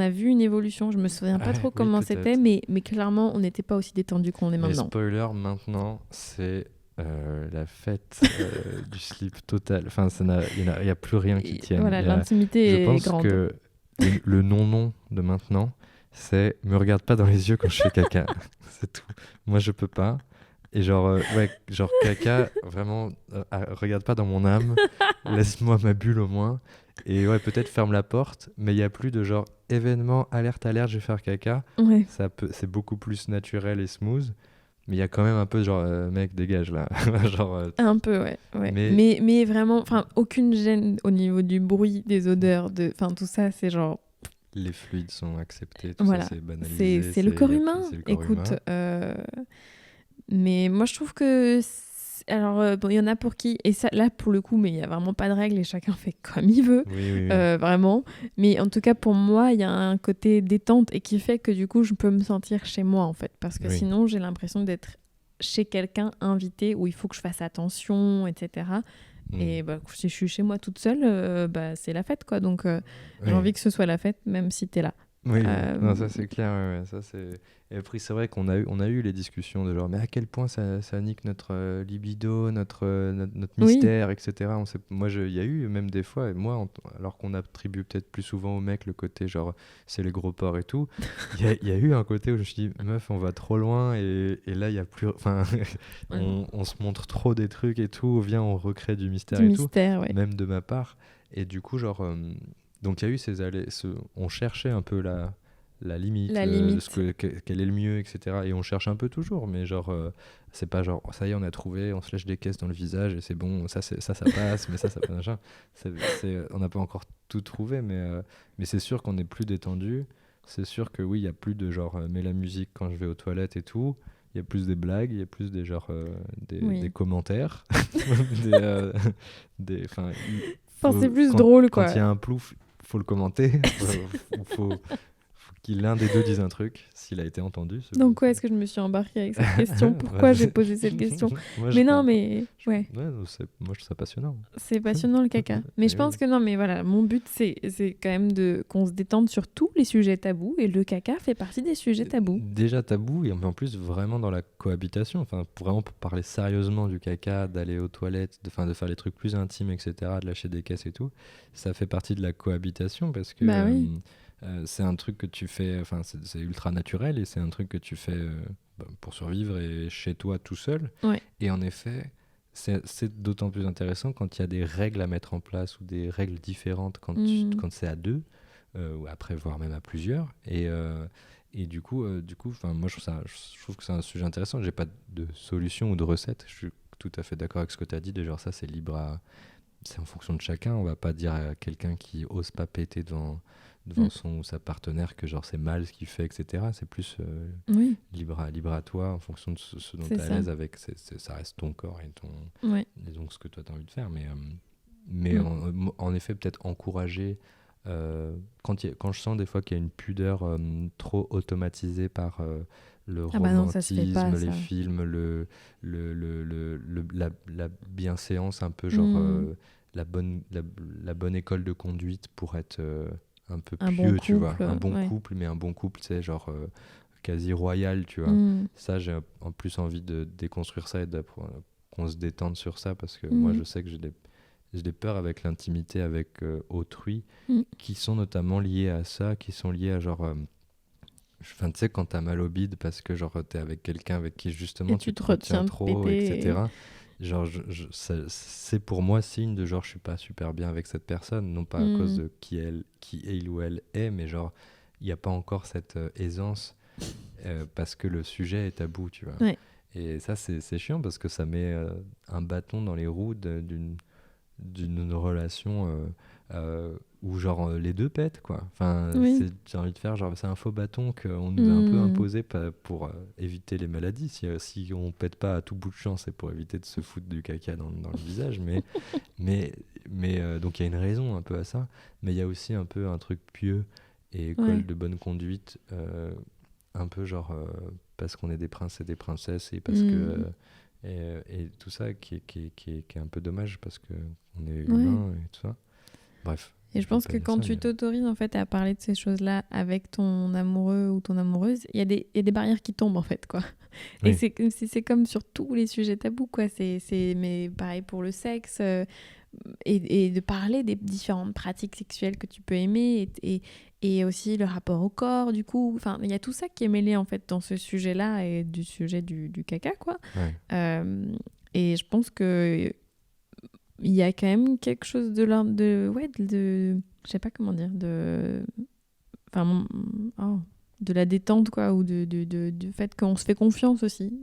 a vu une évolution. Je me souviens pas trop comment c'était, mais clairement, on n'était pas aussi détendu qu'on est maintenant. Mais spoiler, maintenant, c'est la fête du slip total. Enfin, il n'y a plus rien qui tienne. Voilà, l'intimité est grande. Je pense que le non-non de maintenant, c'est me regarde pas dans les yeux quand je fais caca. C'est tout. Moi, je peux pas. Et genre caca, vraiment, regarde pas dans mon âme. Laisse-moi ma bulle au moins. Et ouais, peut-être ferme la porte, mais il n'y a plus de genre événement, alerte, je vais faire caca. Ouais. C'est beaucoup plus naturel et smooth. Mais il y a quand même un peu genre, mec, dégage là. Un peu, ouais. Mais vraiment, aucune gêne au niveau du bruit, des odeurs, tout ça, c'est genre... Les fluides sont acceptés, tout ça, c'est banalisé. C'est le corps humain. Écoute, mais moi je trouve que Alors, bon, il y en a pour qui, et ça, là, pour le coup, mais il n'y a vraiment pas de règle et chacun fait comme il veut, Oui. vraiment. Mais en tout cas, pour moi, il y a un côté détente et qui fait que du coup, je peux me sentir chez moi, en fait. Parce que Oui. sinon, j'ai l'impression d'être chez quelqu'un invité où il faut que je fasse attention, etc. Et si je suis chez moi toute seule, c'est la fête, quoi. Donc, j'ai envie que ce soit la fête, même si t'es là. Oui, non, ça c'est clair. Ouais, ça, c'est... Et après, c'est vrai qu'on a eu les discussions de genre, mais à quel point ça nique notre libido, notre Oui. mystère, etc. Moi, il y a eu même des fois, et moi, alors qu'on attribue peut-être plus souvent aux mecs le côté genre, c'est les gros porcs et tout, il y a eu un côté où je me suis dit, meuf, on va trop loin, et là, il y a plus. Enfin, on se montre trop des trucs et tout, viens, on recrée du mystère Du et mystère, tout, ouais. même de ma part. Et du coup, genre. Donc il y a eu on cherchait un peu la limite, La limite. quel est le mieux, etc. Et on cherche un peu toujours, mais genre, c'est pas genre, ça y est, on a trouvé, on se lèche des caisses dans le visage et c'est bon, ça passe, mais ça passe, machin. On n'a pas encore tout trouvé, mais c'est sûr qu'on est plus détendu. C'est sûr que oui, il y a plus de genre, mets la musique quand je vais aux toilettes et tout. Il y a plus des blagues, il y a plus des genre, des commentaires, enfin, c'est plus drôle, quoi. Quand il y a un plouf, faut le commenter. faut l'un des deux dise un truc, s'il a été entendu. Donc, est-ce que je me suis embarquée avec cette question? Pourquoi j'ai posé cette question? Moi, mais non, mais... Ouais. Moi, je trouve ça passionnant. C'est passionnant, le caca. Mais je pense que non, mais voilà, mon but, c'est quand même qu'on se détende sur tous les sujets tabous, et le caca fait partie des sujets tabous. Déjà tabou, et en plus, vraiment dans la cohabitation. Enfin, vraiment pour parler sérieusement du caca, d'aller aux toilettes, de faire les trucs plus intimes, etc., de lâcher des caisses et tout, ça fait partie de la cohabitation parce que... Bah oui. C'est un truc que tu fais, enfin c'est ultra naturel et c'est un truc que tu fais pour survivre et chez toi tout seul. Ouais. Et en effet, c'est d'autant plus intéressant quand il y a des règles à mettre en place ou des règles différentes quand c'est à deux, ou après voire même à plusieurs. Et du coup, moi je trouve que c'est un sujet intéressant. J'ai pas de solution ou de recette. Je suis tout à fait d'accord avec ce que tu as dit. Déjà ça c'est c'est en fonction de chacun. On va pas dire à quelqu'un qui ose pas péter devant son ou sa partenaire que genre c'est mal ce qu'il fait, etc. C'est plus libre à toi en fonction de ce dont tu es à l'aise avec. Ça reste ton corps et donc ce que toi tu as envie de faire. Mais en effet, peut-être encourager. Quand je sens des fois qu'il y a une pudeur trop automatisée par le romantisme, les films, la bienséance, un peu genre la bonne école de conduite pour être un peu pieux, bon tu vois. Un bon couple, mais un bon couple, tu sais, genre quasi royal, tu vois. Ça, j'ai en plus envie de déconstruire ça et qu'on se détende sur ça parce que moi, je sais que j'ai des peurs avec l'intimité avec autrui qui sont notamment liées à ça, qui sont liées à genre... tu sais, quand t'as mal au bide parce que genre t'es avec quelqu'un avec qui justement tu te retiens trop, etc. Genre, c'est pour moi signe de genre je suis pas super bien avec cette personne, non pas à cause de qui il ou elle est, mais genre il n'y a pas encore cette aisance parce que le sujet est tabou, tu vois. Ouais. Et ça, c'est chiant parce que ça met un bâton dans les roues d'une relation où genre les deux pètent, quoi. Enfin, j'ai envie de faire genre c'est un faux bâton qu'on nous a un peu imposé pour éviter les maladies. Si on pète pas à tout bout de champ, c'est pour éviter de se foutre du caca dans le visage. Mais donc il y a une raison un peu à ça. Mais il y a aussi un peu un truc pieux et école de bonne conduite, un peu genre parce qu'on est des princes et des princesses et parce que et tout ça qui est un peu dommage parce que on est humain et tout ça. Bref. Et je pense que quand tu t'autorises en fait à parler de ces choses-là avec ton amoureux ou ton amoureuse, il y a des barrières qui tombent en fait, quoi. Oui. Et c'est comme sur tous les sujets tabous, quoi. Mais pareil pour le sexe et de parler des différentes pratiques sexuelles que tu peux aimer et aussi le rapport au corps, du coup. Enfin, il y a tout ça qui est mêlé en fait dans ce sujet-là et du sujet du caca, quoi. Ouais. Et je pense que il y a quand même quelque chose de je sais pas comment dire, de la détente, quoi, ou du fait qu'on se fait confiance aussi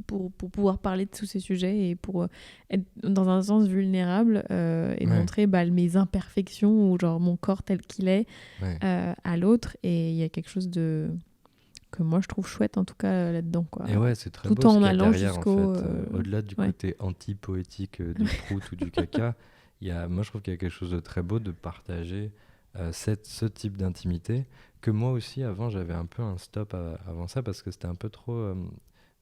pour pouvoir parler de tous ces sujets et pour être dans un sens vulnérable et montrer mes imperfections ou genre mon corps tel qu'il est à l'autre. Et il y a quelque chose de que moi je trouve chouette en tout cas là-dedans, quoi. Et ouais, c'est très Tout beau ce en qu'il y a allant derrière, en jusqu'au... fait. Au-delà du ouais. côté anti-poétique du prout ou du caca, moi je trouve qu'il y a quelque chose de très beau de partager ce type d'intimité, que moi aussi avant j'avais un peu un stop avant ça, parce que c'était un peu trop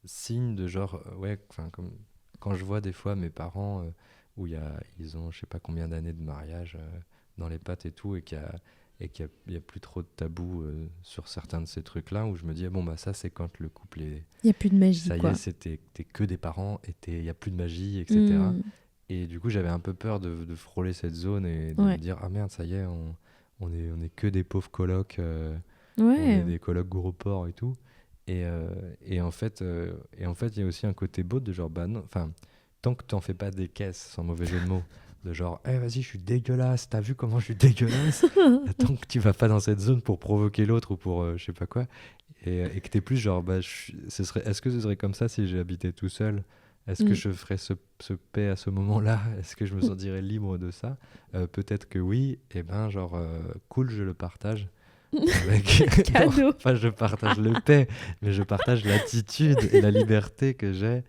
signe de genre, ouais, enfin comme quand je vois des fois mes parents où ils ont je sais pas combien d'années de mariage dans les pattes et tout, et qu'il y a plus trop de tabou sur certains de ces trucs-là, où je me dis, bon, bah ça, c'est quand le couple est... Il n'y a plus de magie, Ça y quoi. est, t'es que des parents, et il n'y a plus de magie, etc. Mm. Et du coup, j'avais un peu peur de frôler cette zone et de me Ouais. dire, ah merde, ça y est, on est que des pauvres colocs, on est Ouais. des colocs gros porcs et tout. Et en fait, il y a aussi un côté beau de genre, bah non, enfin, tant que t'en fais pas des caisses, sans mauvais jeu de mots, de genre, vas-y, je suis dégueulasse, t'as vu comment je suis dégueulasse? Tant que tu vas pas dans cette zone pour provoquer l'autre ou pour je sais pas quoi, et que t'es plus genre, bah, est-ce que ce serait comme ça si j'habitais tout seul? Est-ce que Mm. je ferais ce paix à ce moment-là? Est-ce que je me sentirais libre de ça? Peut-être que oui, et ben genre, cool, je le partage avec... Non, Cadeau. pas je partage le paix, mais je partage l'attitude et la liberté que j'ai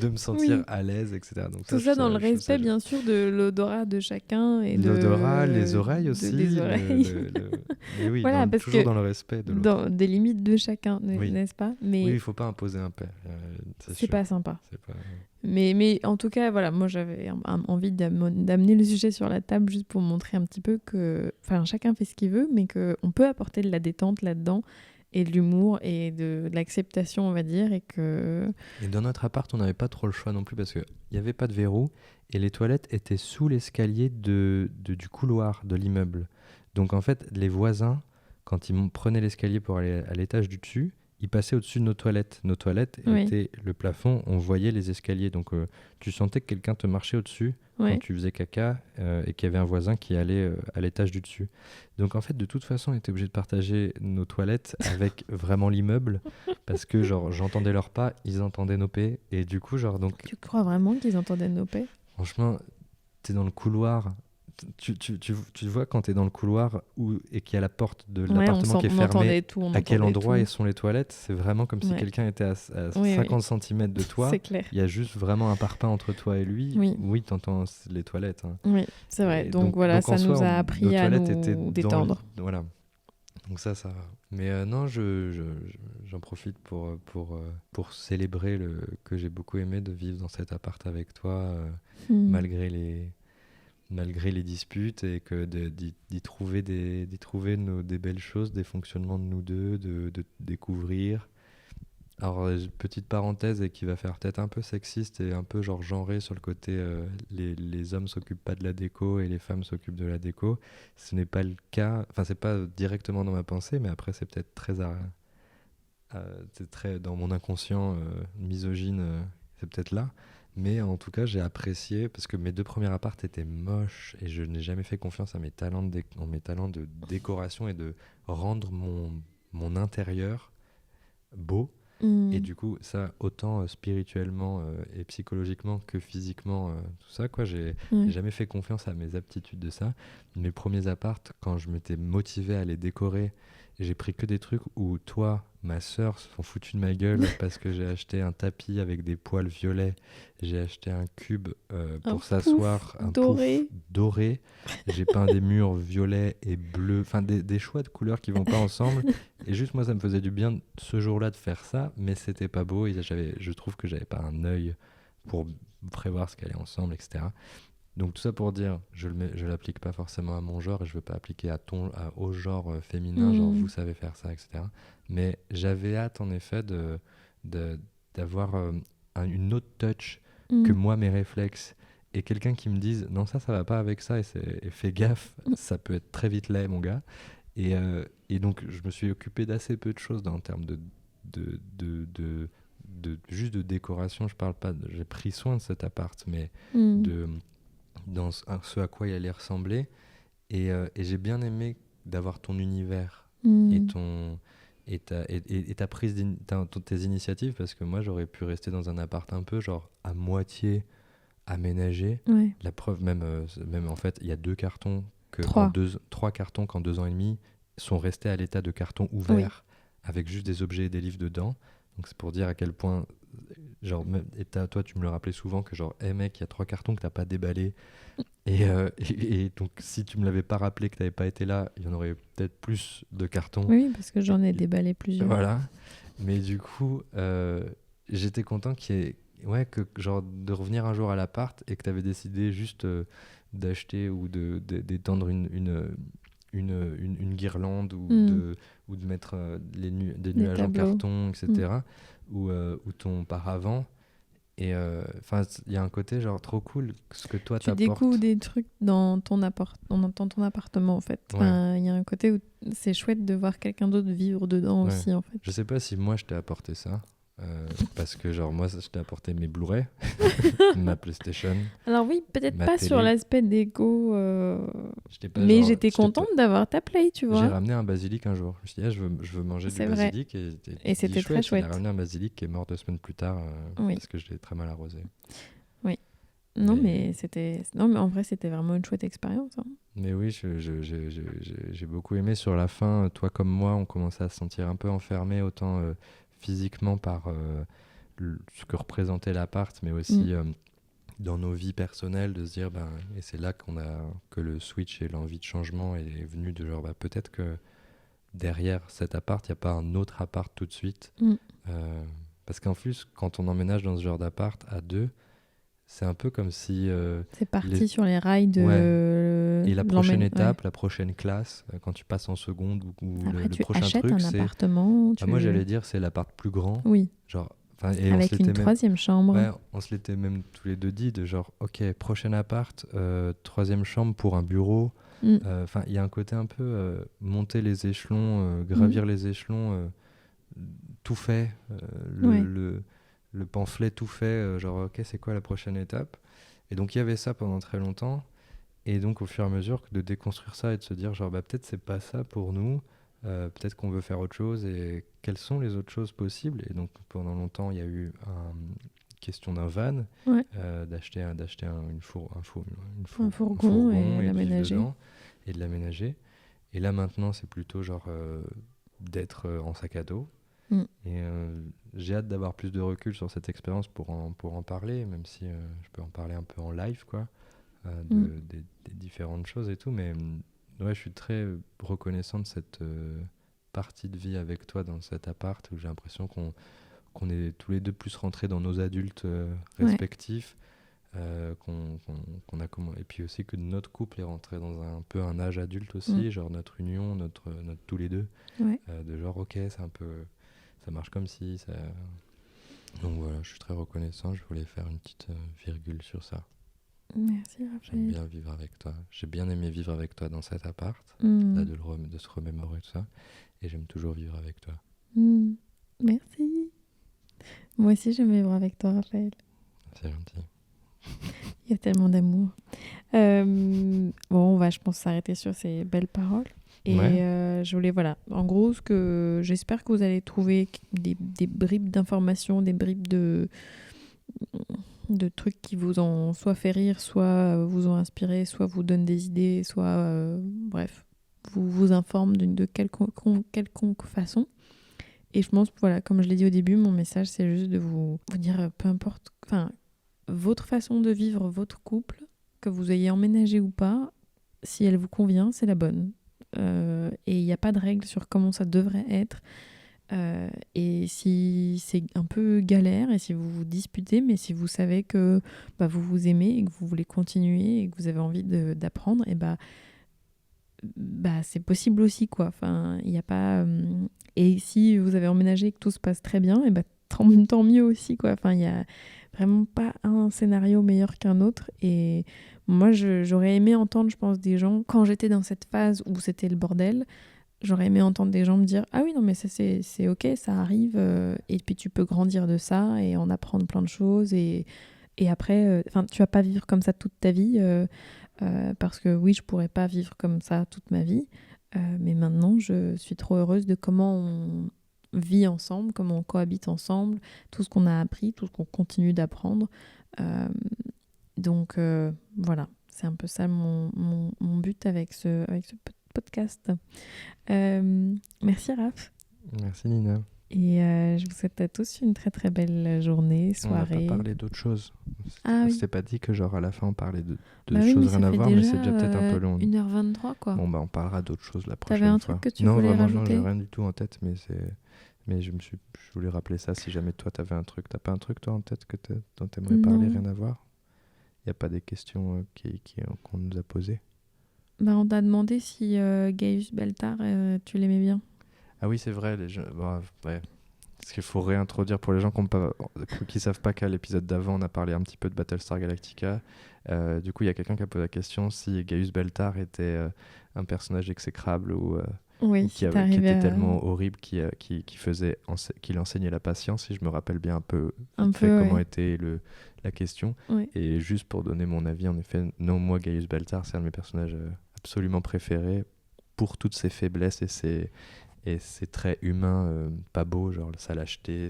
de me sentir Oui. à l'aise, etc. Donc Tout je trouve ça dans le je trouve ça respect, bien sûr, de l'odorat de chacun et l'odorat, les oreilles des aussi, oreilles. mais oui, Voilà, parce toujours que dans le respect de l'autre. dans des limites de chacun, Oui, n'est-ce pas? oui, Mais il faut pas imposer un paix, c'est c'est sûr. pas sympa. C'est pas... Mais en tout cas, voilà, moi j'avais envie d'amener le sujet sur la table juste pour montrer un petit peu que, enfin, chacun fait ce qu'il veut, mais qu'on peut apporter de la détente là-dedans et de l'humour et de l'acceptation, on va dire, et que... Et dans notre appart, on n'avait pas trop le choix non plus, parce qu'il n'y avait pas de verrou et les toilettes étaient sous l'escalier du couloir de l'immeuble. Donc en fait, les voisins, quand ils prenaient l'escalier pour aller à l'étage du dessus, ils passaient au-dessus de nos toilettes. Nos toilettes Oui, étaient le plafond, on voyait les escaliers. Donc tu sentais que quelqu'un te marchait au-dessus quand ouais. tu faisais caca et qu'il y avait un voisin qui allait à l'étage du dessus. Donc en fait, de toute façon, on était obligé de partager nos toilettes avec vraiment l'immeuble, parce que genre j'entendais leurs pas, ils entendaient nos paix, et du coup genre donc Tu crois vraiment qu'ils entendaient nos paix? franchement, t'es dans le couloir, tu vois quand t'es dans le couloir et qu'il y a la porte de Ouais, l'appartement qui est on fermée, entendait tout, on à quel entendait endroit tout. sont les toilettes, c'est vraiment comme si Ouais. quelqu'un était à Oui, 50 cm de toi, c'est clair. il y a juste vraiment un parpaing entre toi et lui, Oui. oui t'entends les toilettes, hein. Oui, c'est vrai. Et Donc voilà, donc en ça nous soi, a nos appris à toilettes étaient nous dans détendre. voilà. Donc ça va. Mais non, j'en profite pour célébrer que j'ai beaucoup aimé de vivre dans cet appart avec toi, Mm. malgré les disputes, et que d'y trouver des belles choses, des fonctionnements de nous deux, de découvrir. Alors, petite parenthèse, et qui va faire peut-être un peu sexiste et un peu genre genré sur le côté les hommes s'occupent pas de la déco et les femmes s'occupent de la déco. Ce n'est pas le cas, enfin, c'est pas directement dans ma pensée, mais après, c'est peut-être c'est très dans mon inconscient misogyne, c'est peut-être là. Mais en tout cas, j'ai apprécié, parce que mes 2 premiers apparts étaient moches et je n'ai jamais fait confiance à mes talents mes talents de décoration et de rendre mon intérieur beau. Et Mm. du coup, ça, autant spirituellement et psychologiquement que physiquement, tout ça, quoi, j'ai Ouais. jamais fait confiance à mes aptitudes de ça. Mes premiers apparts, quand je m'étais motivé à les décorer, j'ai pris que des trucs où toi, ma sœur, se sont foutus de ma gueule parce que j'ai acheté un tapis avec des poils violets, j'ai acheté un cube Un pour s'asseoir, pouf un doré. pouf doré, j'ai peint des murs violets et bleus, enfin des choix de couleurs qui vont pas ensemble. Et juste moi, ça me faisait du bien ce jour-là de faire ça, mais c'était pas beau. Et je trouve que j'avais pas un œil pour prévoir ce qu'allait ensemble, etc. Donc tout ça pour dire, je l'applique pas forcément à mon genre, et je veux pas appliquer au genre féminin, genre Mm. vous savez faire ça, etc. Mais j'avais hâte en effet d'avoir une autre touch que Mm. moi, mes réflexes, et quelqu'un qui me dise non, ça va pas avec ça, et fais gaffe, ça peut être très vite laid, mon gars. Et donc je me suis occupé d'assez peu de choses en termes juste de décoration. Je parle pas, j'ai pris soin de cet appart, mais Mm. dans ce à quoi il allait ressembler. Et j'ai bien aimé d'avoir ton univers et Mm. ta prise tes initiatives, parce que moi j'aurais pu rester dans un appart un peu genre à moitié aménagé. Ouais. La preuve, même en fait, il y a 3 cartons qu'en 2 ans et demi sont restés à l'état de carton ouvert. avec juste des objets et des livres dedans. Donc c'est pour dire à quel point, genre, et toi tu me le rappelais souvent que genre, hey mec, il y a 3 cartons que t'as pas déballés. Et donc si tu me l'avais pas rappelé que t'avais pas été là, il y en aurait peut-être plus de cartons. Oui, parce que j'en ai déballé plusieurs. Voilà. Mais du coup, j'étais content ouais, que genre de revenir un jour à l'appart et que tu avais décidé juste d'acheter ou d'étendre une guirlande ou de mettre des nuages en carton, etc. Ou ton paravent. Et enfin, il y a un côté genre trop cool ce que toi tu t'apportes. découvres des trucs dans ton appartement en fait. Ouais. Enfin, il y a un côté où c'est chouette de voir quelqu'un d'autre vivre dedans aussi en fait. Je sais pas si moi je t'ai apporté ça. Parce que genre moi je t'ai apporté mes Blu-ray, ma PlayStation. Alors oui, peut-être pas télé. Sur l'aspect déco, mais j'étais contente d'avoir ta Play, tu vois. J'ai ramené un basilic un jour. Je me suis dit, je veux manger du basilic. Et c'était très chouette. J'ai ramené un basilic qui est mort 2 semaines plus tard parce que je l'ai très mal arrosé. Oui. Non, mais en vrai, c'était vraiment une chouette expérience. Hein. Mais oui, j'ai beaucoup aimé. Sur la fin, toi comme moi, on commençait à se sentir un peu enfermés, autant physiquement par ce que représentait l'appart, mais aussi dans nos vies personnelles, de se dire, et c'est là que le switch et l'envie de changement est venu de genre, peut-être que derrière cet appart, il n'y a pas un autre appart tout de suite. Parce qu'en plus, quand on emménage dans ce genre d'appart à 2, c'est un peu comme si... c'est parti sur les rails de... Ouais. Et la prochaine étape, la prochaine classe, quand tu passes en seconde ou après, le prochain achètes truc, un appartement. Moi, j'allais dire, c'est l'appart plus grand. Oui. Genre, avec une 3e chambre. Ouais, on se l'était même tous les deux dit, de genre, ok, prochain appart, 3e chambre pour un bureau. Enfin, il y a un côté un peu monter les échelons, gravir les échelons, tout fait, le pamphlet tout fait, genre ok, c'est quoi la prochaine étape? Et donc il y avait ça pendant très longtemps, et donc au fur et à mesure de déconstruire ça et de se dire genre peut-être c'est pas ça pour nous, peut-être qu'on veut faire autre chose, et quelles sont les autres choses possibles. Et donc pendant longtemps il y a eu question d'un van, d'acheter un fourgon et l'aménager. Et de l'aménager. Et là maintenant c'est plutôt genre d'être en sac à dos. Et j'ai hâte d'avoir plus de recul sur cette expérience pour en parler, même si je peux en parler un peu en live, quoi, des différentes choses et tout. Mais ouais, je suis très reconnaissant de cette partie de vie avec toi dans cet appart, où j'ai l'impression qu'on est tous les deux plus rentrés dans nos adultes respectifs, qu'on a et puis aussi que notre couple est rentré dans un peu un âge adulte aussi, genre notre union, notre tous les deux, de genre ok, c'est un peu... ça marche comme si ça... Donc voilà, je suis très reconnaissant. Je voulais faire une petite virgule sur ça. Merci Raphaël. J'aime bien vivre avec toi. J'ai bien aimé vivre avec toi dans cet appart, là, de se remémorer tout ça. Et j'aime toujours vivre avec toi. Merci. Moi aussi j'aime vivre avec toi Raphaël. C'est gentil. Il y a tellement d'amour. Bon, on va je pense s'arrêter sur ces belles paroles. Et je voulais, en gros, j'espère que vous allez trouver des bribes d'informations, des bribes de trucs qui vous ont soit fait rire, soit vous ont inspiré, soit vous donnent des idées, soit, bref, vous informent de quelconque façon. Et je pense, comme je l'ai dit au début, mon message, c'est juste de vous dire, peu importe, votre façon de vivre votre couple, que vous ayez emménagé ou pas, si elle vous convient, c'est la bonne. Et il n'y a pas de règle sur comment ça devrait être, et si c'est un peu galère et si vous vous disputez, mais si vous savez que vous vous aimez et que vous voulez continuer et que vous avez envie d'apprendre, et c'est possible aussi, quoi. Enfin, il y a pas et si vous avez emménagé et que tout se passe très bien, et tant mieux aussi, quoi. Enfin, il y a vraiment pas un scénario meilleur qu'un autre. Et moi, j'aurais aimé entendre, je pense, des gens, quand j'étais dans cette phase où c'était le bordel, j'aurais aimé entendre des gens me dire « Ah oui, non, mais ça, c'est ok, ça arrive, et puis tu peux grandir de ça et en apprendre plein de choses. Et après, tu vas pas vivre comme ça toute ta vie, parce que oui, je pourrais pas vivre comme ça toute ma vie. Mais maintenant, je suis trop heureuse de comment on vit ensemble, comment on cohabite ensemble, tout ce qu'on a appris, tout ce qu'on continue d'apprendre. Donc voilà, c'est un peu ça mon but avec ce podcast. Merci Raph. Merci Nina. Et je vous souhaite à tous une très très belle journée, soirée. On n'a pas parlé d'autre chose. Ah oui. C'était pas dit que genre à la fin on parlait de Bah oui, choses mais rien ça à fait voir, déjà, mais c'est déjà peut-être un peu long. 1h23 quoi. Bon bah on parlera d'autres choses la prochaine T'avais un fois. truc que tu non, voulais vraiment, rajouter? Non, j'ai rien du tout en tête, mais je voulais rappeler ça si jamais toi t'avais un truc. T'as pas un truc toi en tête dont t'aimerais parler, rien à voir? Y a pas des questions qu'on nous a posées? Bah on t'a demandé si Gaius Baltar, tu l'aimais bien. Ah oui, c'est vrai, les gens... Bon, ouais. Parce qu'il faut réintroduire pour les gens qui savent pas qu'à l'épisode d'avant, on a parlé un petit peu de Battlestar Galactica. Du coup, il y a quelqu'un qui a posé la question si Gaius Baltar était un personnage exécrable ou qui était tellement horrible qu'il enseignait la patience, si je me rappelle bien un peu comment était la question. Ouais. Et juste pour donner mon avis, en effet, non, moi, Gaius Baltar, c'est un de mes personnages absolument préférés pour toutes ses faiblesses et ses traits humains pas beaux, genre sa lâcheté,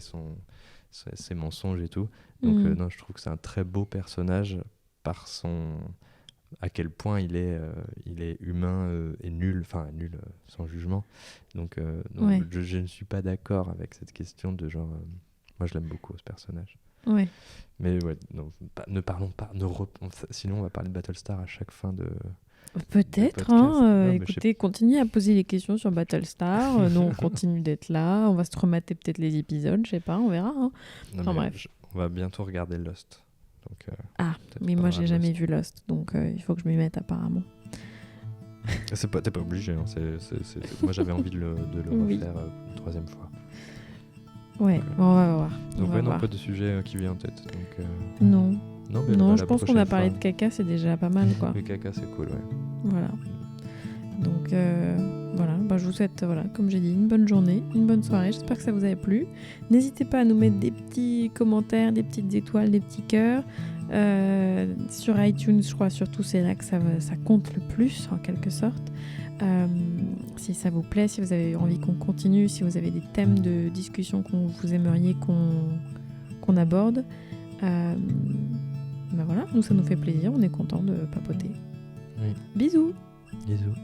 ses mensonges et tout. Donc non, je trouve que c'est un très beau personnage par à quel point il est humain et nul, sans jugement. Donc je ne suis pas d'accord avec cette question de genre... moi je l'aime beaucoup ce personnage. Ouais. Mais ouais, non, ne parlons pas, sinon on va parler de Battlestar à chaque fin de... Peut-être, écoutez, continuez à poser les questions sur Battlestar. Nous, on continue d'être là. On va se remater peut-être les épisodes, je sais pas, on verra. Hein. Non, bref. On va bientôt regarder Lost. Donc, mais moi, j'ai jamais vu Lost, donc il faut que je m'y mette apparemment. T'es pas obligé. Hein. Moi, j'avais envie de le refaire une troisième fois. Ouais, on va voir. Pas de sujet qui vient en tête. Donc, non. Non, je pense qu'on a parlé de caca, c'est déjà pas mal, quoi. Le caca, c'est cool, ouais. Voilà. Donc, voilà. Je vous souhaite, comme j'ai dit, une bonne journée, une bonne soirée. J'espère que ça vous a plu. N'hésitez pas à nous mettre des petits commentaires, des petites étoiles, des petits cœurs. Sur iTunes, je crois, surtout, c'est là que ça compte le plus, en quelque sorte. Si ça vous plaît, si vous avez envie qu'on continue, si vous avez des thèmes de discussion que vous aimeriez qu'on aborde, voilà, nous ça nous fait plaisir, on est content de papoter. Oui. Bisous. Bisous.